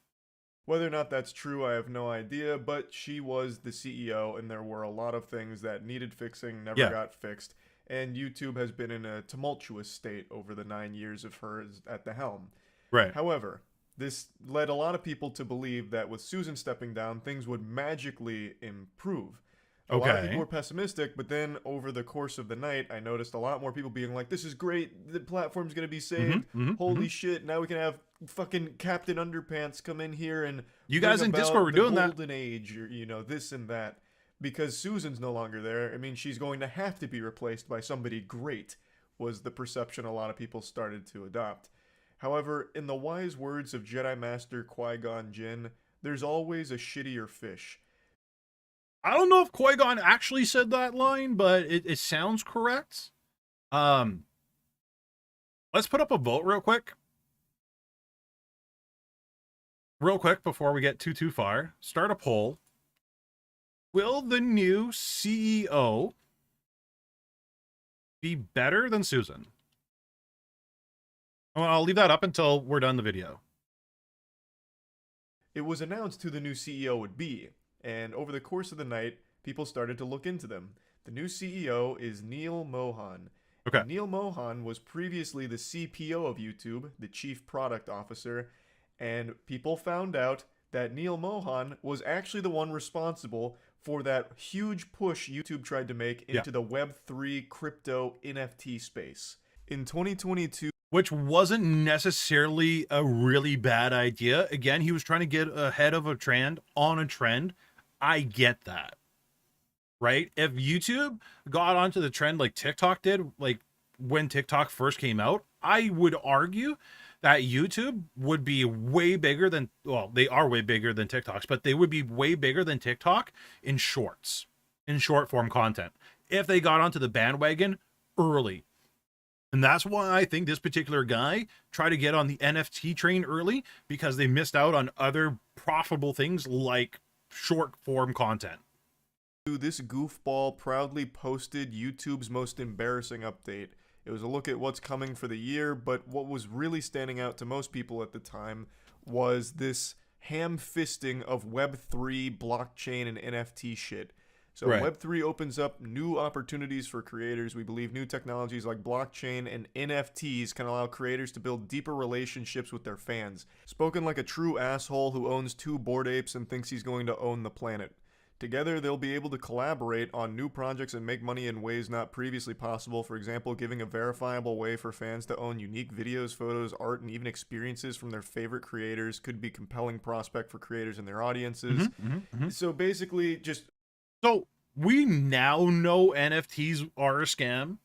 S3: Whether or not that's true, I have no idea, but she was the CEO, and there were a lot of things that needed fixing, never got fixed, and YouTube has been in a tumultuous state over the 9 years of her at the helm.
S1: Right.
S3: However, this led a lot of people to believe that with Susan stepping down, things would magically improve. A lot of people were pessimistic, but then over the course of the night, I noticed a lot more people being like, this is great, the platform's going to be saved, holy shit, now we can have fucking Captain Underpants come in here and
S1: you guys in Discord were doing that.
S3: Golden Age, or, you know, this and that. Because Susan's no longer there, I mean, she's going to have to be replaced by somebody great, was the perception a lot of people started to adopt. However, in the wise words of Jedi Master Qui-Gon Jinn, there's always a shittier fish.
S1: I don't know if Qui-Gon actually said that line, but it sounds correct. Let's put up a vote real quick. Real quick before we get too far. Start a poll. Will the new CEO be better than Susan? I'll leave that up until we're done the video.
S3: It was announced who the new CEO would be, and over the course of the night, people started to look into them. The new CEO is Neil Mohan.
S1: Okay.
S3: Neil Mohan was previously the CPO of YouTube, the Chief Product Officer, and people found out that Neil Mohan was actually the one responsible for that huge push YouTube tried to make into the Web3 crypto NFT space. In 2022,
S1: which wasn't necessarily a really bad idea. Again, he was trying to get ahead of a trend on a trend. I get that. Right? If YouTube got onto the trend like TikTok did, like when TikTok first came out, I would argue that YouTube would be way bigger than, well, they are way bigger than TikToks, but they would be way bigger than TikTok in shorts, in short form content, if they got onto the bandwagon early. And that's why I think this particular guy tried to get on the NFT train early, because they missed out on other profitable things like short form content.
S3: This goofball proudly posted YouTube's most embarrassing update. It was a look at what's coming for the year, but what was really standing out to most people at the time was this ham-fisting of Web3, blockchain, and NFT shit. So
S1: Right.
S3: Web3 opens up new opportunities for creators. We believe new technologies like blockchain and NFTs can allow creators to build deeper relationships with their fans. Spoken like a true asshole who owns 2 Bored Apes and thinks he's going to own the planet. Together, they'll be able to collaborate on new projects and make money in ways not previously possible. For example, giving a verifiable way for fans to own unique videos, photos, art, and even experiences from their favorite creators could be a compelling prospect for creators and their audiences. So basically, just...
S1: So we now know NFTs are a scam,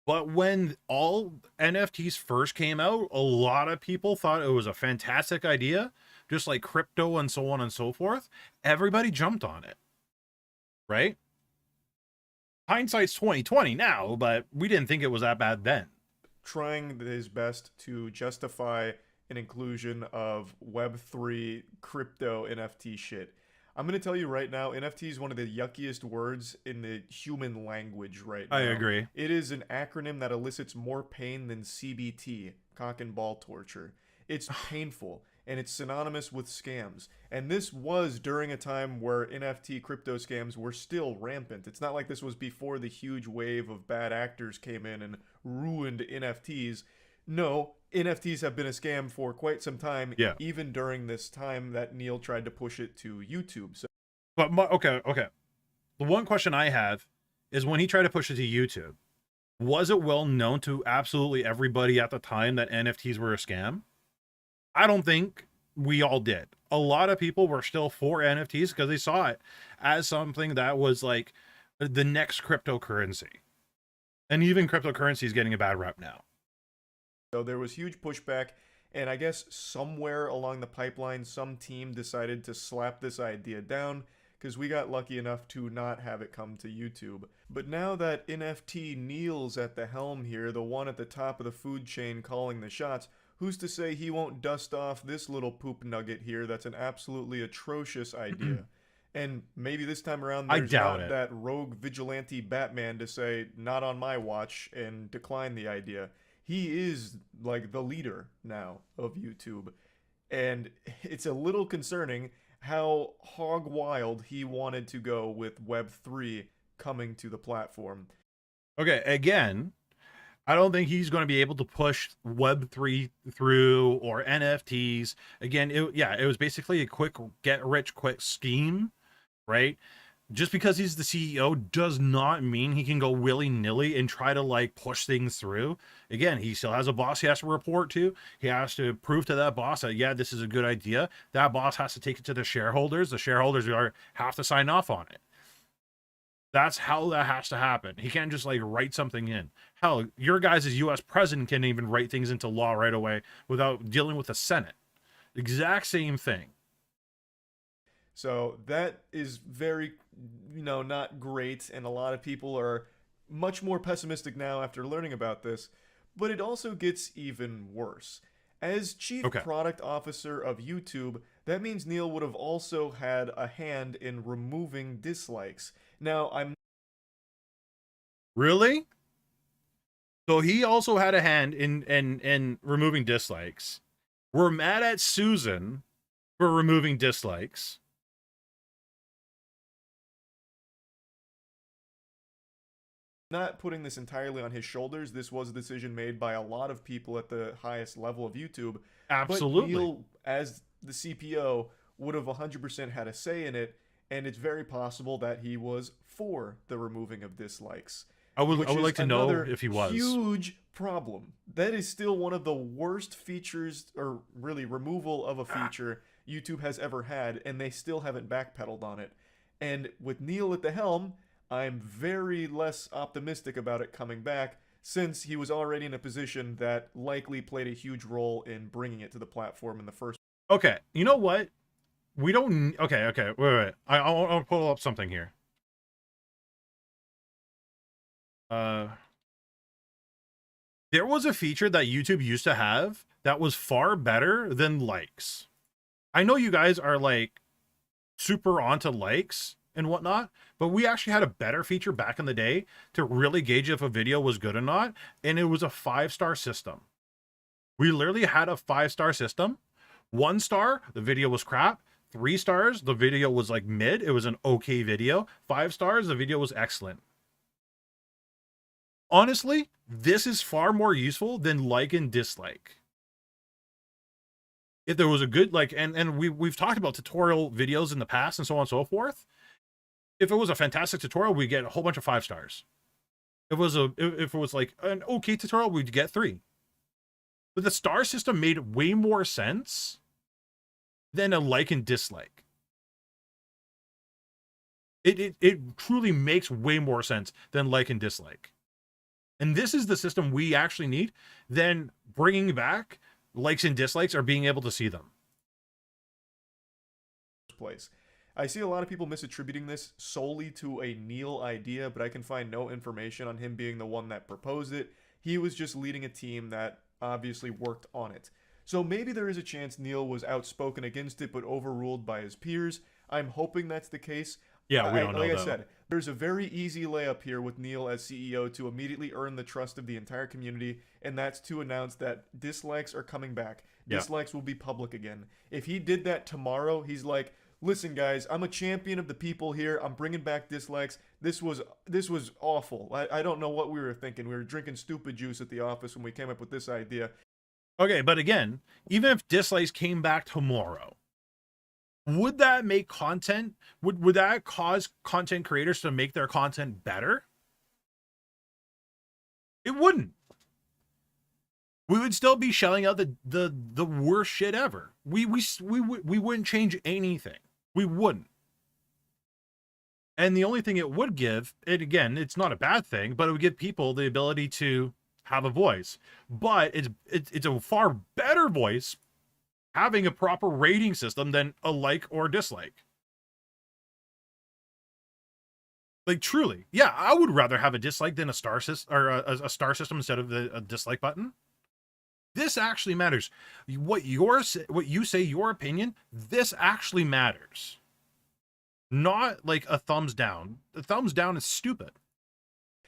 S1: but when all NFTs first came out, a lot of people thought it was a fantastic idea, just like crypto and so on and so forth. Everybody jumped on it. Right? Hindsight's 2020 now, but we didn't think it was that bad then.
S3: Trying his best to justify an inclusion of Web3 crypto NFT shit. I'm going to tell you right now, NFT is one of the yuckiest words in the human language right now.
S1: I agree.
S3: It is an acronym that elicits more pain than CBT, cock and ball torture. It's painful, and it's synonymous with scams. And this was during a time where NFT crypto scams were still rampant. It's not like this was before the huge wave of bad actors came in and ruined NFTs. No, NFTs have been a scam for quite some time, even during this time that Neil tried to push it to YouTube. So,
S1: but okay. The one question I have is, when he tried to push it to YouTube, was it well known to absolutely everybody at the time that NFTs were a scam? I don't think we all did. A lot of people were still for NFTs because they saw it as something that was like the next cryptocurrency. And even cryptocurrency is getting a bad rep now.
S3: So there was huge pushback, and I guess somewhere along the pipeline, some team decided to slap this idea down, because we got lucky enough to not have it come to YouTube. But now that NFT Neil's at the helm here, the one at the top of the food chain calling the shots, who's to say he won't dust off this little poop nugget here that's an absolutely atrocious idea? And maybe this time around there's not that rogue vigilante Batman to say, not on my watch, and decline the idea. He is like the leader now of YouTube. And it's a little concerning how hog wild he wanted to go with Web3 coming to the platform.
S1: Okay, again, I don't think he's going to be able to push Web3 through, or NFTs. Again, it was basically a quick get-rich-quick scheme, right? Just because he's the CEO does not mean he can go willy-nilly and try to like push things through. Again, he still has a boss he has to report to. He has to prove to that boss that, yeah, this is a good idea. That boss has to take it to the shareholders. The shareholders have to sign off on it. That's how that has to happen. He can't just like write something in. Hell, your guys' US president can't even write things into law right away without dealing with the Senate. Exact same thing.
S3: So that is very, not great, and a lot of people are much more pessimistic now after learning about this, but it also gets even worse. As Chief Product Officer of YouTube, that means Neil would have also had a hand in removing dislikes. Now, I'm...
S1: Really? So he also had a hand in removing dislikes. We're mad at Susan for removing dislikes.
S3: Not putting this entirely on his shoulders. This was a decision made by a lot of people at the highest level of YouTube.
S1: Absolutely.
S3: But Neil, as the CPO, would have 100% had a say in it, and it's very possible that he was for the removing of dislikes.
S1: I would like to know if he was.
S3: Huge problem. That is still one of the worst features, or really removal of a feature YouTube has ever had, and they still haven't backpedaled on it. And with Neil at the helm, I'm very less optimistic about it coming back, since he was already in a position that likely played a huge role in bringing it to the platform in the first.
S1: Okay, you know what? We don't... Okay, wait. I'll pull up something here. There was a feature that YouTube used to have that was far better than likes. I know you guys are like super onto likes and whatnot, but we actually had a better feature back in the day to really gauge if a video was good or not, and it was a 5-star system. We literally had a 5-star system. 1 star, the video was crap. 3 stars, the video was like mid. It was an okay video. 5 stars, the video was excellent. Honestly, this is far more useful than like and dislike. If there was a good, like, and we've talked about tutorial videos in the past and so on and so forth. If it was a fantastic tutorial, we'd get a whole bunch of 5 stars. If it was like an okay tutorial, we'd get 3. But the star system made way more sense than a like and dislike. It truly makes way more sense than like and dislike. And this is the system we actually need, then bringing back likes and dislikes or being able to see them.
S3: Place. I see a lot of people misattributing this solely to a Neil idea, but I can find no information on him being the one that proposed it. He was just leading a team that obviously worked on it. So maybe there is a chance Neil was outspoken against it but overruled by his peers. I'm hoping that's the case.
S1: Yeah, we don't know.
S3: Like I said, there's a very easy layup here with Neil as CEO to immediately earn the trust of the entire community, and that's to announce that dislikes are coming back. Dislikes will be public again. If he did that tomorrow, he's like, listen guys, I'm a champion of the people here. I'm bringing back dislikes. This was awful. I don't know what we were thinking. We were drinking stupid juice at the office when we came up with this idea.
S1: Okay, but again, even if dislikes came back tomorrow, would that make content? Would that cause content creators to make their content better? It wouldn't. We would still be shelling out the worst shit ever. We wouldn't change anything. We wouldn't. And the only thing it would give, and again, it's not a bad thing, but it would give people the ability to have a voice. But it's a far better voice having a proper rating system than a like or dislike. Like truly, yeah, I would rather have a dislike than a star system or a star system instead of a dislike button. This actually matters. What you say, your opinion, this actually matters. Not like a thumbs down. The thumbs down is stupid.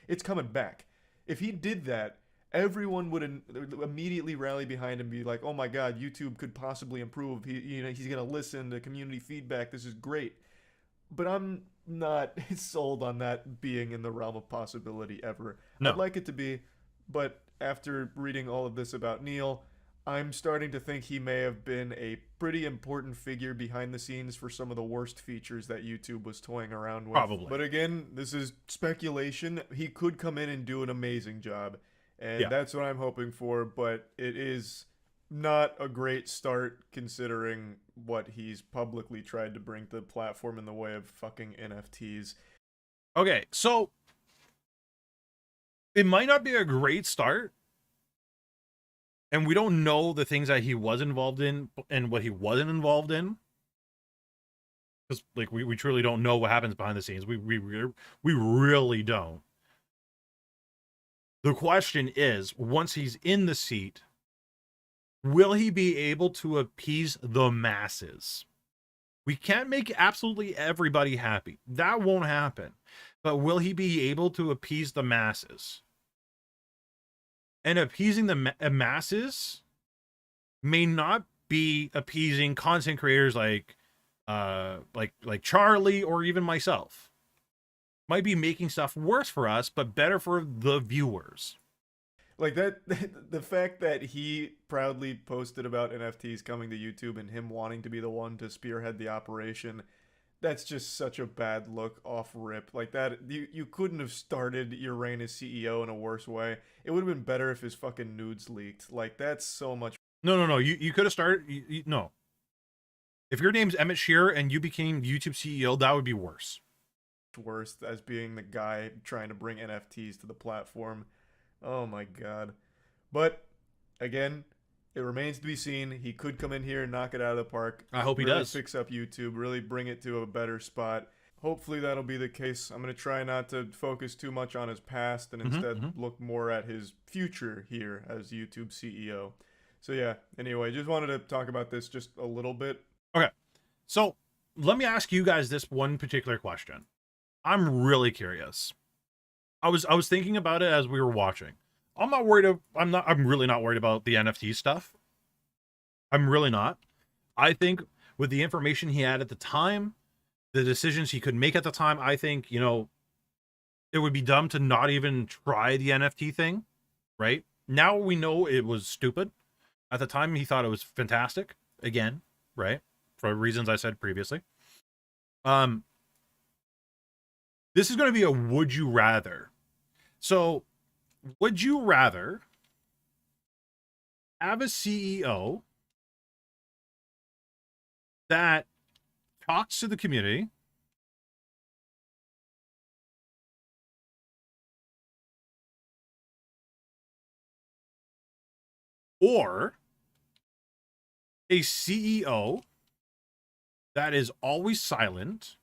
S3: It's coming back. If he did that, everyone would immediately rally behind him and be like, oh my god, YouTube could possibly improve. He's going to listen to community feedback. This is great. But I'm not sold on that being in the realm of possibility ever.
S1: No.
S3: I'd like it to be, but after reading all of this about Neil, I'm starting to think he may have been a pretty important figure behind the scenes for some of the worst features that YouTube was toying around with.
S1: Probably.
S3: But again, this is speculation. He could come in and do an amazing job. And that's what I'm hoping for, but it is not a great start considering what he's publicly tried to bring to the platform in the way of fucking NFTs.
S1: Okay, so it might not be a great start, and we don't know the things that he was involved in and what he wasn't involved in, because like we truly don't know what happens behind the scenes. We really don't. The question is, once he's in the seat, will he be able to appease the masses? We can't make absolutely everybody happy. That won't happen. But will he be able to appease the masses? And appeasing the masses may not be appeasing content creators like Charlie or even myself. Might be making stuff worse for us, but better for the viewers.
S3: Like that, the fact that he proudly posted about NFTs coming to YouTube and him wanting to be the one to spearhead the operation, that's just such a bad look off rip. Like that, you couldn't have started your reign as CEO in a worse way. It would have been better if his fucking nudes leaked. Like that's so much.
S1: No. You could have started. No. If your name's Emmett Shearer and you became YouTube CEO, that would be worse.
S3: Worse as being the guy trying to bring NFTs to the platform. Oh my god. But again, it remains to be seen. He could come in here and knock it out of the park.
S1: I hope he
S3: really
S1: does.
S3: Fix up YouTube, really bring it to a better spot. hopefully that'll be the case. I'm going to try not to focus too much on his past and instead look more at his future here as YouTube CEO. So yeah, anyway, just wanted to talk about this just a little bit.
S1: Okay. So let me ask you guys this one particular question. I'm really curious. I was thinking about it as we were watching. I'm really not worried about the NFT stuff. I'm really not. I think with the information he had at the time, the decisions he could make at the time, I think, you know, it would be dumb to not even try the NFT thing, right? Now we know it was stupid. At the time, he thought it was fantastic. Again, right? For reasons I said previously. This is going to be a would you rather. So, would you rather have a CEO that talks to the community or a CEO that is always silent?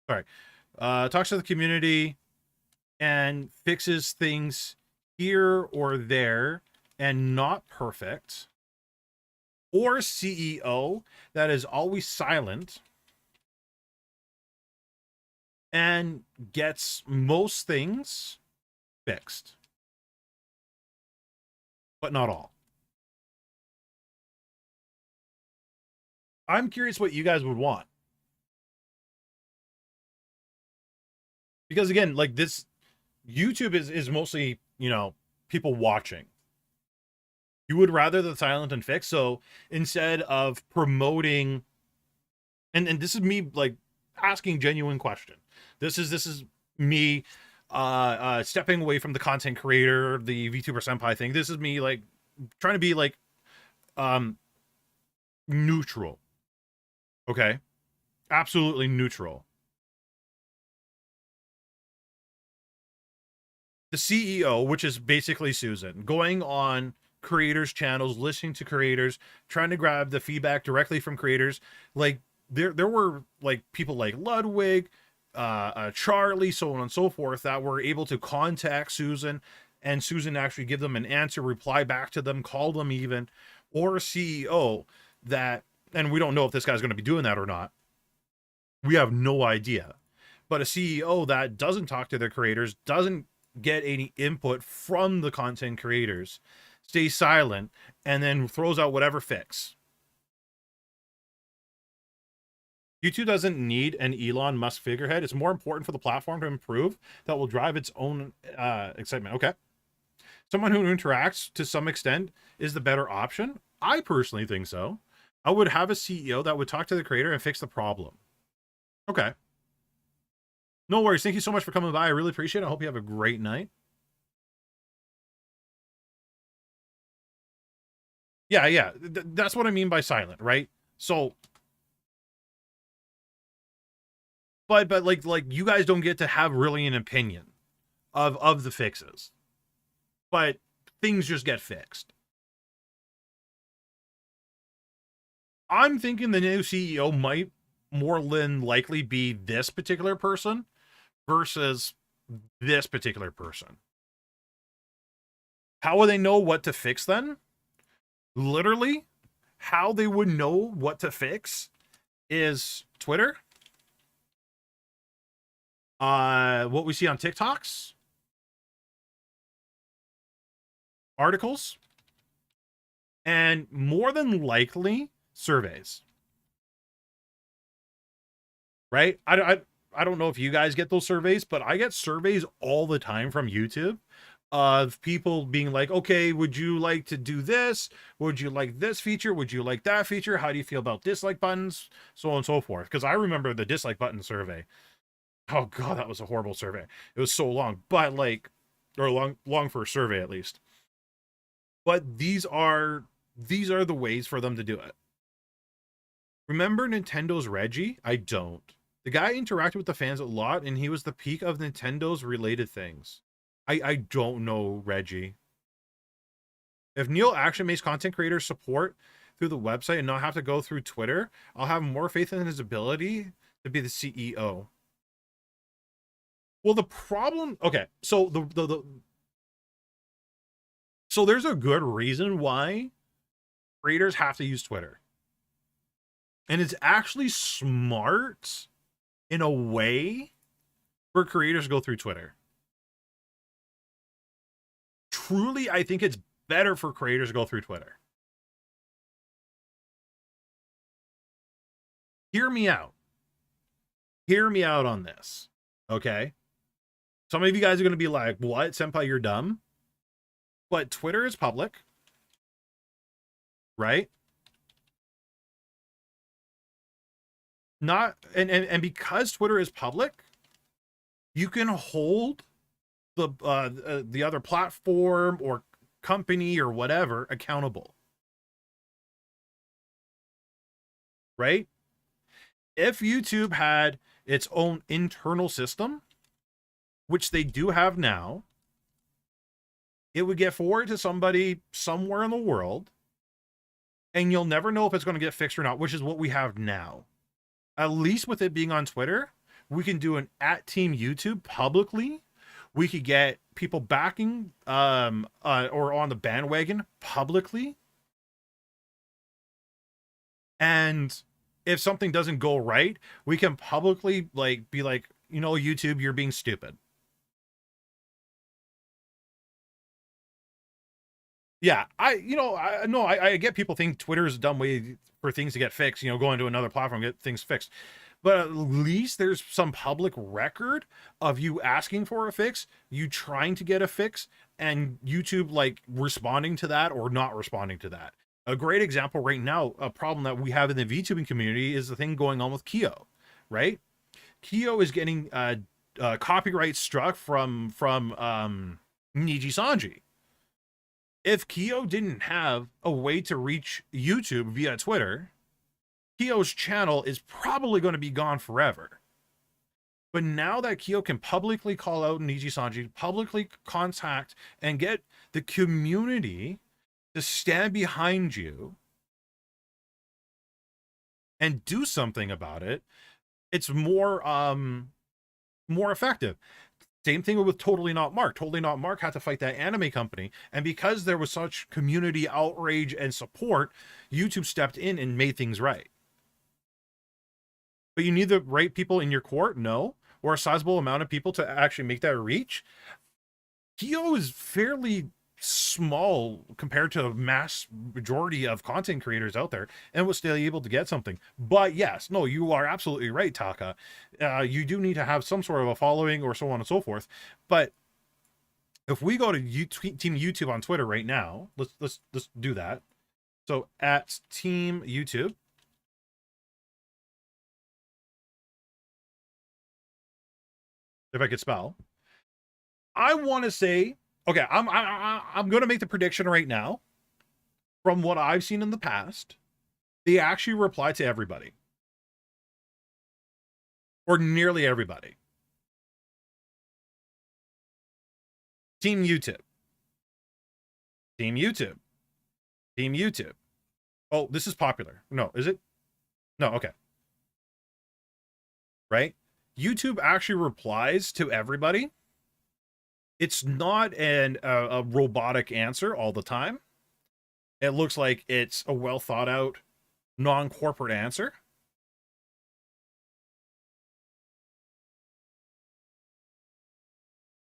S1: Sorry. Talks to the community and fixes things here or there and not perfect, or CEO that is always silent and gets most things fixed, but not all. I'm curious what you guys would want. Because again, like this, YouTube is mostly, you know, people watching. You would rather the silent and fixed. So instead of promoting, and this is me like asking genuine question. This is me stepping away from the content creator, the VTuber Senpai thing. This is me like trying to be like neutral. Okay? Absolutely neutral. The CEO, which is basically Susan, going on creators' channels, listening to creators, trying to grab the feedback directly from creators. Like there were like people like Ludwig, Charlie, so on and so forth, that were able to contact Susan, and Susan actually give them an answer, reply back to them, call them even, or a CEO that, and we don't know if this guy's going to be doing that or not. We have no idea. But a CEO that doesn't talk to their creators, doesn't get any input from the content creators, stays silent, and then throws out whatever fix. YouTube doesn't need an Elon Musk figurehead. It's more important for the platform to improve that will drive its own excitement. Okay. Someone who interacts to some extent is the better option. I personally think so. I would have a CEO that would talk to the creator and fix the problem. Okay. No worries. Thank you so much for coming by. I really appreciate it. I hope you have a great night. Yeah. That's what I mean by silent, right? So, but like you guys don't get to have really an opinion of the fixes, but things just get fixed. I'm thinking the new CEO might more than likely be this particular person versus this particular person. How will they know what to fix then? Literally, how they would know what to fix is Twitter. What we see on TikToks. Articles. And more than likely, surveys. Right? I don't know if you guys get those surveys, but I get surveys all the time from YouTube of people being like, okay, would you like to do this? Would you like this feature? Would you like that feature? How do you feel about dislike buttons? So on and so forth. Because I remember the dislike button survey. Oh god, that was a horrible survey. It was so long, but like, or long for a survey at least. But these are the ways for them to do it. Remember Nintendo's Reggie? I don't. The guy interacted with the fans a lot, and he was the peak of Nintendo's related things. I don't know Reggie. If Neil actually makes content creators support through the website and not have to go through Twitter, I'll have more faith in his ability to be the CEO. Well, the problem, okay, so so there's a good reason why creators have to use Twitter. And it's actually smart in a way for creators to go through Twitter. Truly, I think it's better for creators to go through Twitter. Hear me out. Hear me out on this. Okay? Some of you guys are going to be like, what? Senpai, you're dumb. But Twitter is public. Right? Not and because Twitter is public, you can hold the other platform or company or whatever accountable. Right? If YouTube had its own internal system, which they do have now, it would get forwarded to somebody somewhere in the world, and you'll never know if it's going to get fixed or not, which is what we have now. At least with it being on Twitter, we can do an @Team YouTube publicly. We could get people backing or on the bandwagon publicly. And if something doesn't go right, we can publicly be like, you know, YouTube, you're being stupid. Yeah, I get people think Twitter is a dumb way for things to get fixed, you know, going to another platform, get things fixed. But at least there's some public record of you asking for a fix, you trying to get a fix, and YouTube like responding to that or not responding to that. A great example right now, a problem that we have in the VTubing community is the thing going on with Kyo, right? Kyo is getting copyright struck from Nijisanji. If Kyo didn't have a way to reach YouTube via Twitter, Kyo's channel is probably going to be gone forever. But now that Kyo can publicly call out Nijisanji, publicly contact and get the community to stand behind you and do something about it, it's more effective. Same thing with Totally Not Mark. Totally Not Mark had to fight that anime company. And because there was such community outrage and support, YouTube stepped in and made things right. But you need the right people in your court? No. Or a sizable amount of people to actually make that reach? Kyo is fairly small compared to a mass majority of content creators out there, and was still able to get something. But yes, no, you are absolutely right, Taka. You do need to have some sort of a following or so on and so forth. But if we go to Team YouTube on Twitter right now, let's do that. So @Team YouTube. If I could spell, I want to say, okay, I'm going to make the prediction right now. From what I've seen in the past, they actually reply to everybody. Or nearly everybody. Team YouTube. Team YouTube. Team YouTube. Oh, this is popular. No, is it? No, okay. Right? YouTube actually replies to everybody. It's not a robotic answer all the time. It looks like it's a well thought out, non-corporate answer.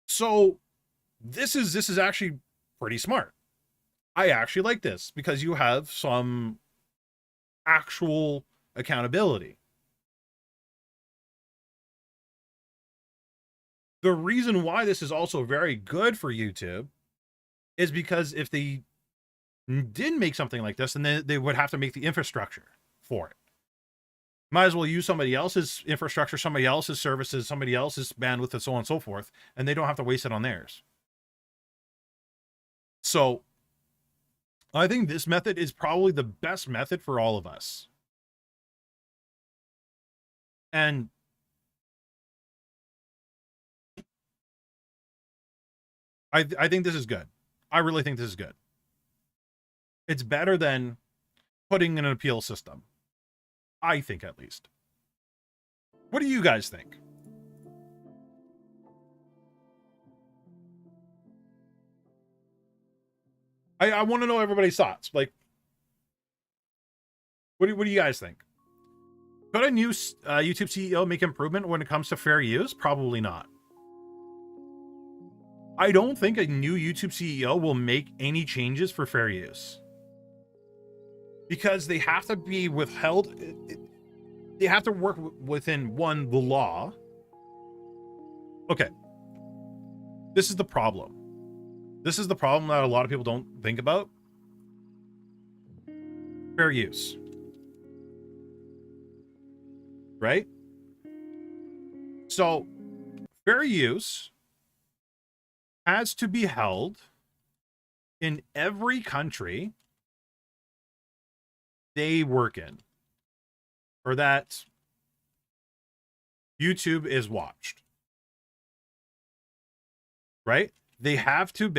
S1: So this is actually pretty smart. I actually like this because you have some actual accountability. The reason why this is also very good for YouTube is because if they did make something like this, then they would have to make the infrastructure for it. Might as well use somebody else's infrastructure, somebody else's services, somebody else's bandwidth, and so on and so forth, and they don't have to waste it on theirs. So I think this method is probably the best method for all of us. And I think this is good. I really think this is good. It's better than putting in an appeal system. I think, at least. What do you guys think? I want to know everybody's thoughts. Like, what do you guys think? Could a new YouTube CEO make improvement when it comes to fair use? Probably not. I don't think a new YouTube CEO will make any changes for fair use. Because they have to be withheld. They have to work within, one, the law. Okay. This is the problem. This is the problem that a lot of people don't think about. Fair use. Right? So, fair use has to be held in every country they work in, or that YouTube is watched. Right? They have to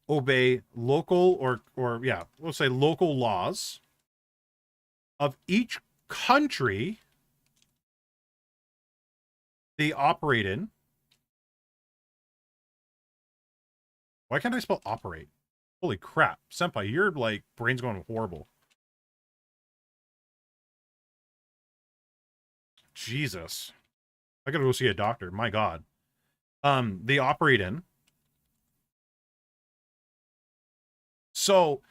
S1: obey local we'll say local laws of each country they operate in. Why can't I spell operate? Holy crap. Senpai, your like brain's going horrible. Jesus. I gotta go see a doctor. My God. They operate in. So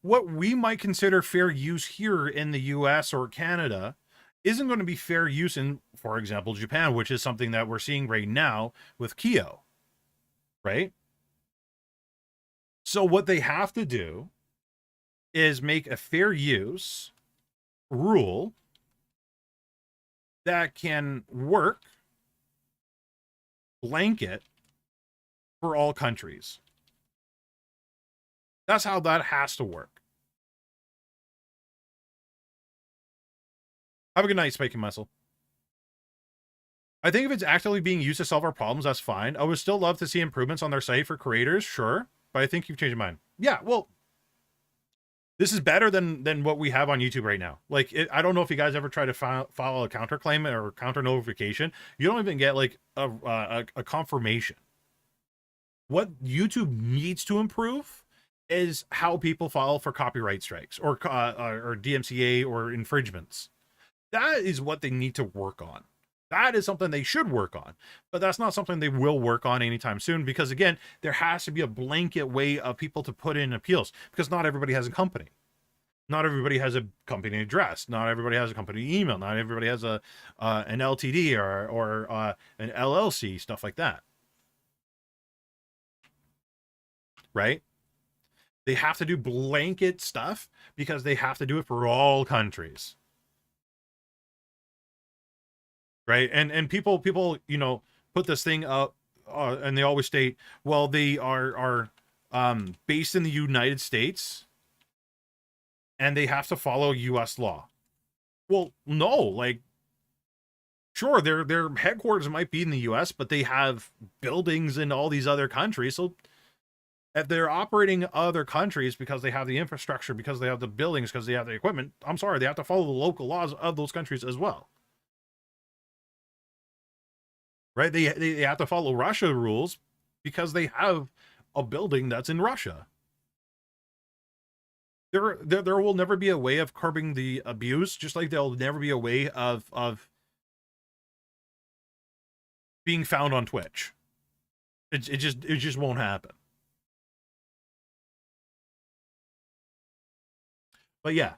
S1: what we might consider fair use here in the US or Canada isn't going to be fair use in, for example, Japan, which is something that we're seeing right now with Kyo. Right? So what they have to do is make a fair use rule that can work blanket for all countries. That's how that has to work. Have a good night, Spiky Muscle. I think if it's actively being used to solve our problems, that's fine. I would still love to see improvements on their site for creators, sure. But I think you've changed your mind. Yeah, well, this is better than what we have on YouTube right now. Like, I don't know if you guys ever try to file a counterclaim or counter notification. You don't even get like a confirmation. What YouTube needs to improve is how people file for copyright strikes or DMCA or infringements. That is what they need to work on. That is something they should work on, but that's not something they will work on anytime soon, because again, there has to be a blanket way of people to put in appeals, because not everybody has a company. Not everybody has a company address. Not everybody has a company email. Not everybody has an LTD or an LLC, stuff like that. Right? They have to do blanket stuff because they have to do it for all countries. Right? And people, you know, put this thing up and they always state, well, they are based in the United States and they have to follow US law. Well, no, like, sure, their headquarters might be in the US, but they have buildings in all these other countries. So if they're operating other countries because they have the infrastructure, because they have the buildings, because they have the equipment, I'm sorry, they have to follow the local laws of those countries as well. Right? They have to follow Russia rules because they have a building that's in Russia. There will never be a way of curbing the abuse, just like there'll never be a way of being found on Twitch. It just won't happen. But yeah,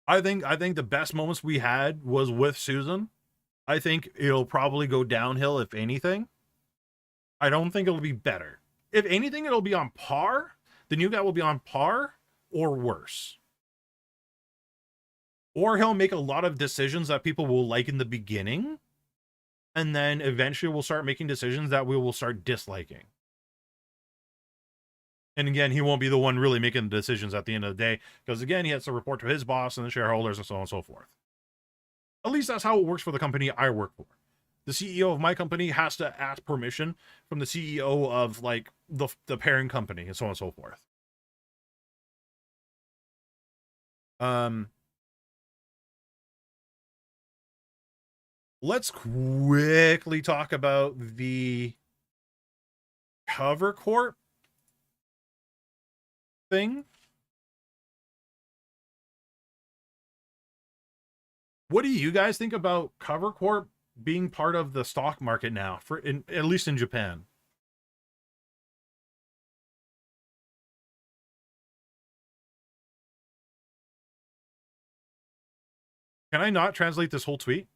S1: I think the best moments we had was with Susan. I think it'll probably go downhill, if anything. I don't think it'll be better. If anything, it'll be on par. The new guy will be on par or worse. Or he'll make a lot of decisions that people will like in the beginning, and then eventually we'll start making decisions that we will start disliking. And again, he won't be the one really making the decisions at the end of the day, because again, he has to report to his boss and the shareholders and so on and so forth. At least that's how it works for the company I work for. The CEO of my company has to ask permission from the CEO of like the parent company and so on and so forth. let's quickly talk about the Cover Corp thing. What do you guys think about Cover Corp being part of the stock market now, at least in Japan? Can I not translate this whole tweet?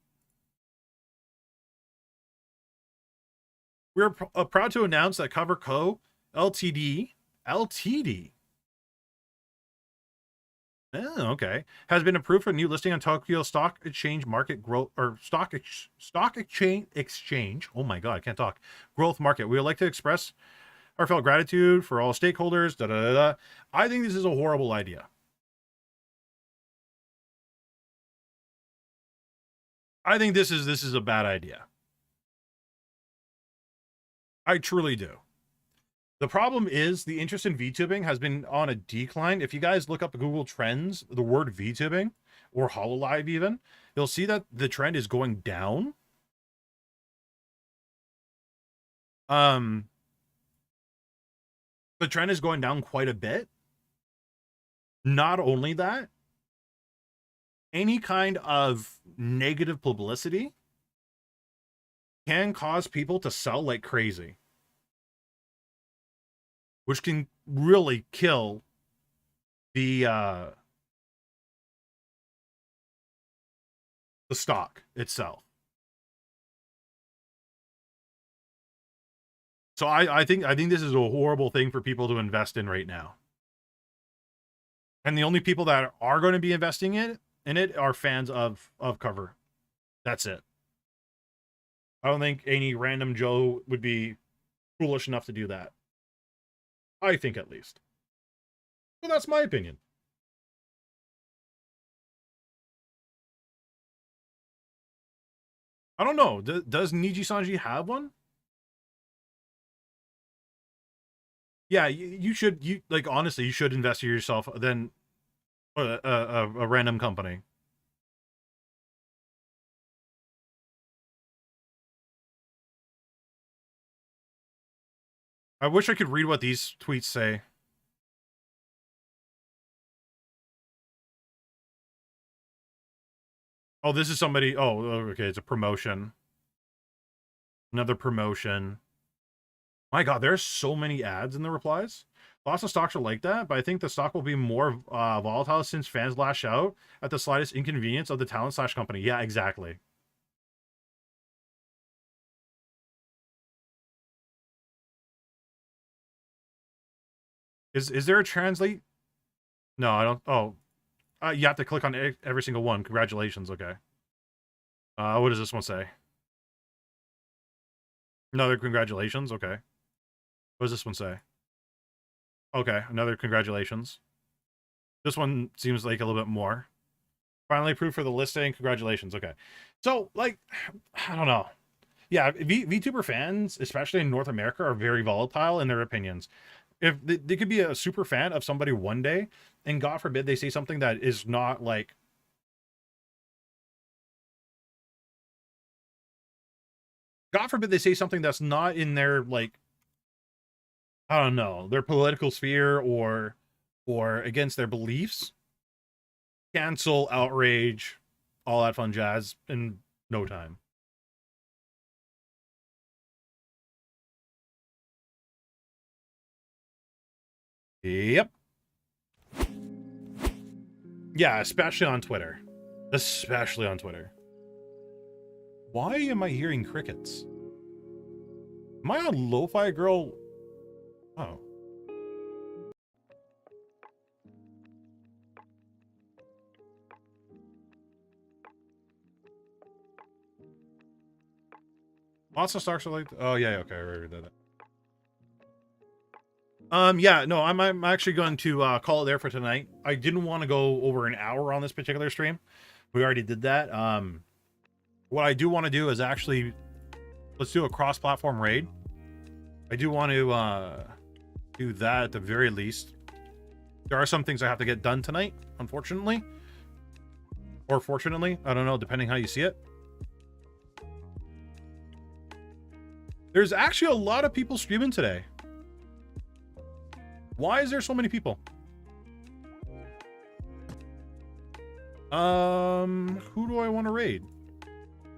S1: We're proud to announce that Cover Co. Ltd. Oh, okay. Has been approved for a new listing on Tokyo Stock Exchange Market Growth or Stock Exchange. Oh my god, I can't talk. Growth Market. We would like to express heartfelt gratitude for all stakeholders. Da, da, da, da. I think this is a horrible idea. I think this is a bad idea. I truly do. The problem is the interest in VTubing has been on a decline. If you guys look up Google Trends, the word VTubing or HoloLive even, you'll see that the trend is going down. The trend is going down quite a bit. Not only that, any kind of negative publicity can cause people to sell like crazy, which can really kill the stock itself. So I think this is a horrible thing for people to invest in right now. And the only people that are going to be investing in it are fans of Cover. That's it. I don't think any random Joe would be foolish enough to do that. I think, at least. But that's my opinion. I don't know. Does Nijisanji have one? Yeah, you should. Like, honestly, you should invest in yourself than a random company. I wish I could read what these tweets say. Oh, this is somebody. Oh, okay. It's a promotion. Another promotion. My god, there's so many ads in the replies. Lots of stocks are like that, but I think the stock will be more volatile since fans lash out at the slightest inconvenience of the talent / company. Yeah, exactly. Is there a translate? No, I don't. Oh, you have to click on every single one. Congratulations. Okay. What does this one say? Another congratulations. Okay. What does this one say? Okay, another congratulations. This one seems like a little bit more. Finally approved for the listing. Congratulations. Okay. So, like, I don't know. Yeah, VTuber fans, especially in North America, are very volatile in their opinions. If they could be a super fan of somebody one day, and God forbid they say something that is not like, God forbid they say something that's not in their, like, I don't know, their political sphere or against their beliefs. Cancel, outrage, all that fun jazz in no time. Yep. Yeah, especially on Twitter. Especially on Twitter. Why am I hearing crickets? Am I on Lo-Fi Girl? Oh. Lots of stocks are like... Oh, yeah, okay, I read that. Yeah, no, I'm actually going to call it there for tonight. I didn't want to go over an hour on this particular stream. We already did that. What I do want to do is actually... Let's do a cross-platform raid. I do want to do that at the very least. There are some things I have to get done tonight, unfortunately. Or fortunately. I don't know, depending how you see it. There's actually a lot of people streaming today. Why is there so many people? Who do I want to raid?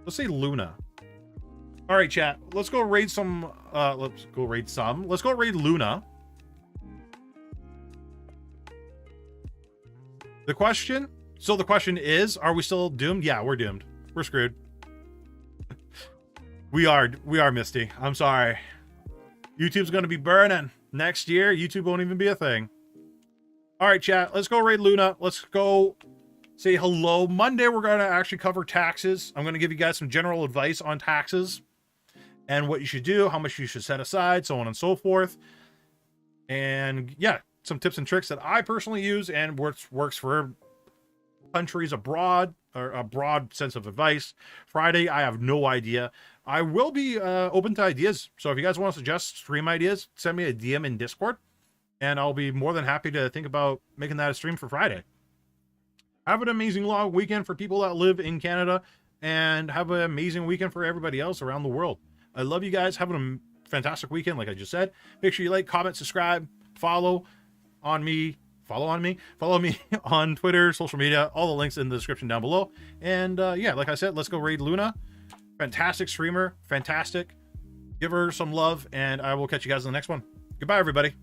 S1: Let's say Luna. All right, chat. Let's go raid some. Let's go raid Luna. The question is, are we still doomed? Yeah, we're doomed. We're screwed. We are, Misty. I'm sorry. YouTube's going to be burning. Next year, YouTube won't even be a thing. All right, chat. Let's go raid Luna. Let's go say hello. Monday, we're going to actually cover taxes. I'm going to give you guys some general advice on taxes and what you should do, how much you should set aside, so on and so forth. And yeah, some tips and tricks that I personally use and works for countries abroad, or a broad sense of advice. Friday, I have no idea. I will be open to ideas. So if you guys want to suggest stream ideas, send me a DM in Discord, and I'll be more than happy to think about making that a stream for Friday. Have an amazing long weekend for people that live in Canada, and have an amazing weekend for everybody else around the world. I love you guys. Have a fantastic weekend, like I just said. Make sure you like, comment, subscribe, follow me on Twitter, social media, all the links in the description down below. And yeah, like I said, let's go raid Luna. Fantastic streamer, fantastic. Give her some love, and I will catch you guys in the next one. Goodbye, everybody.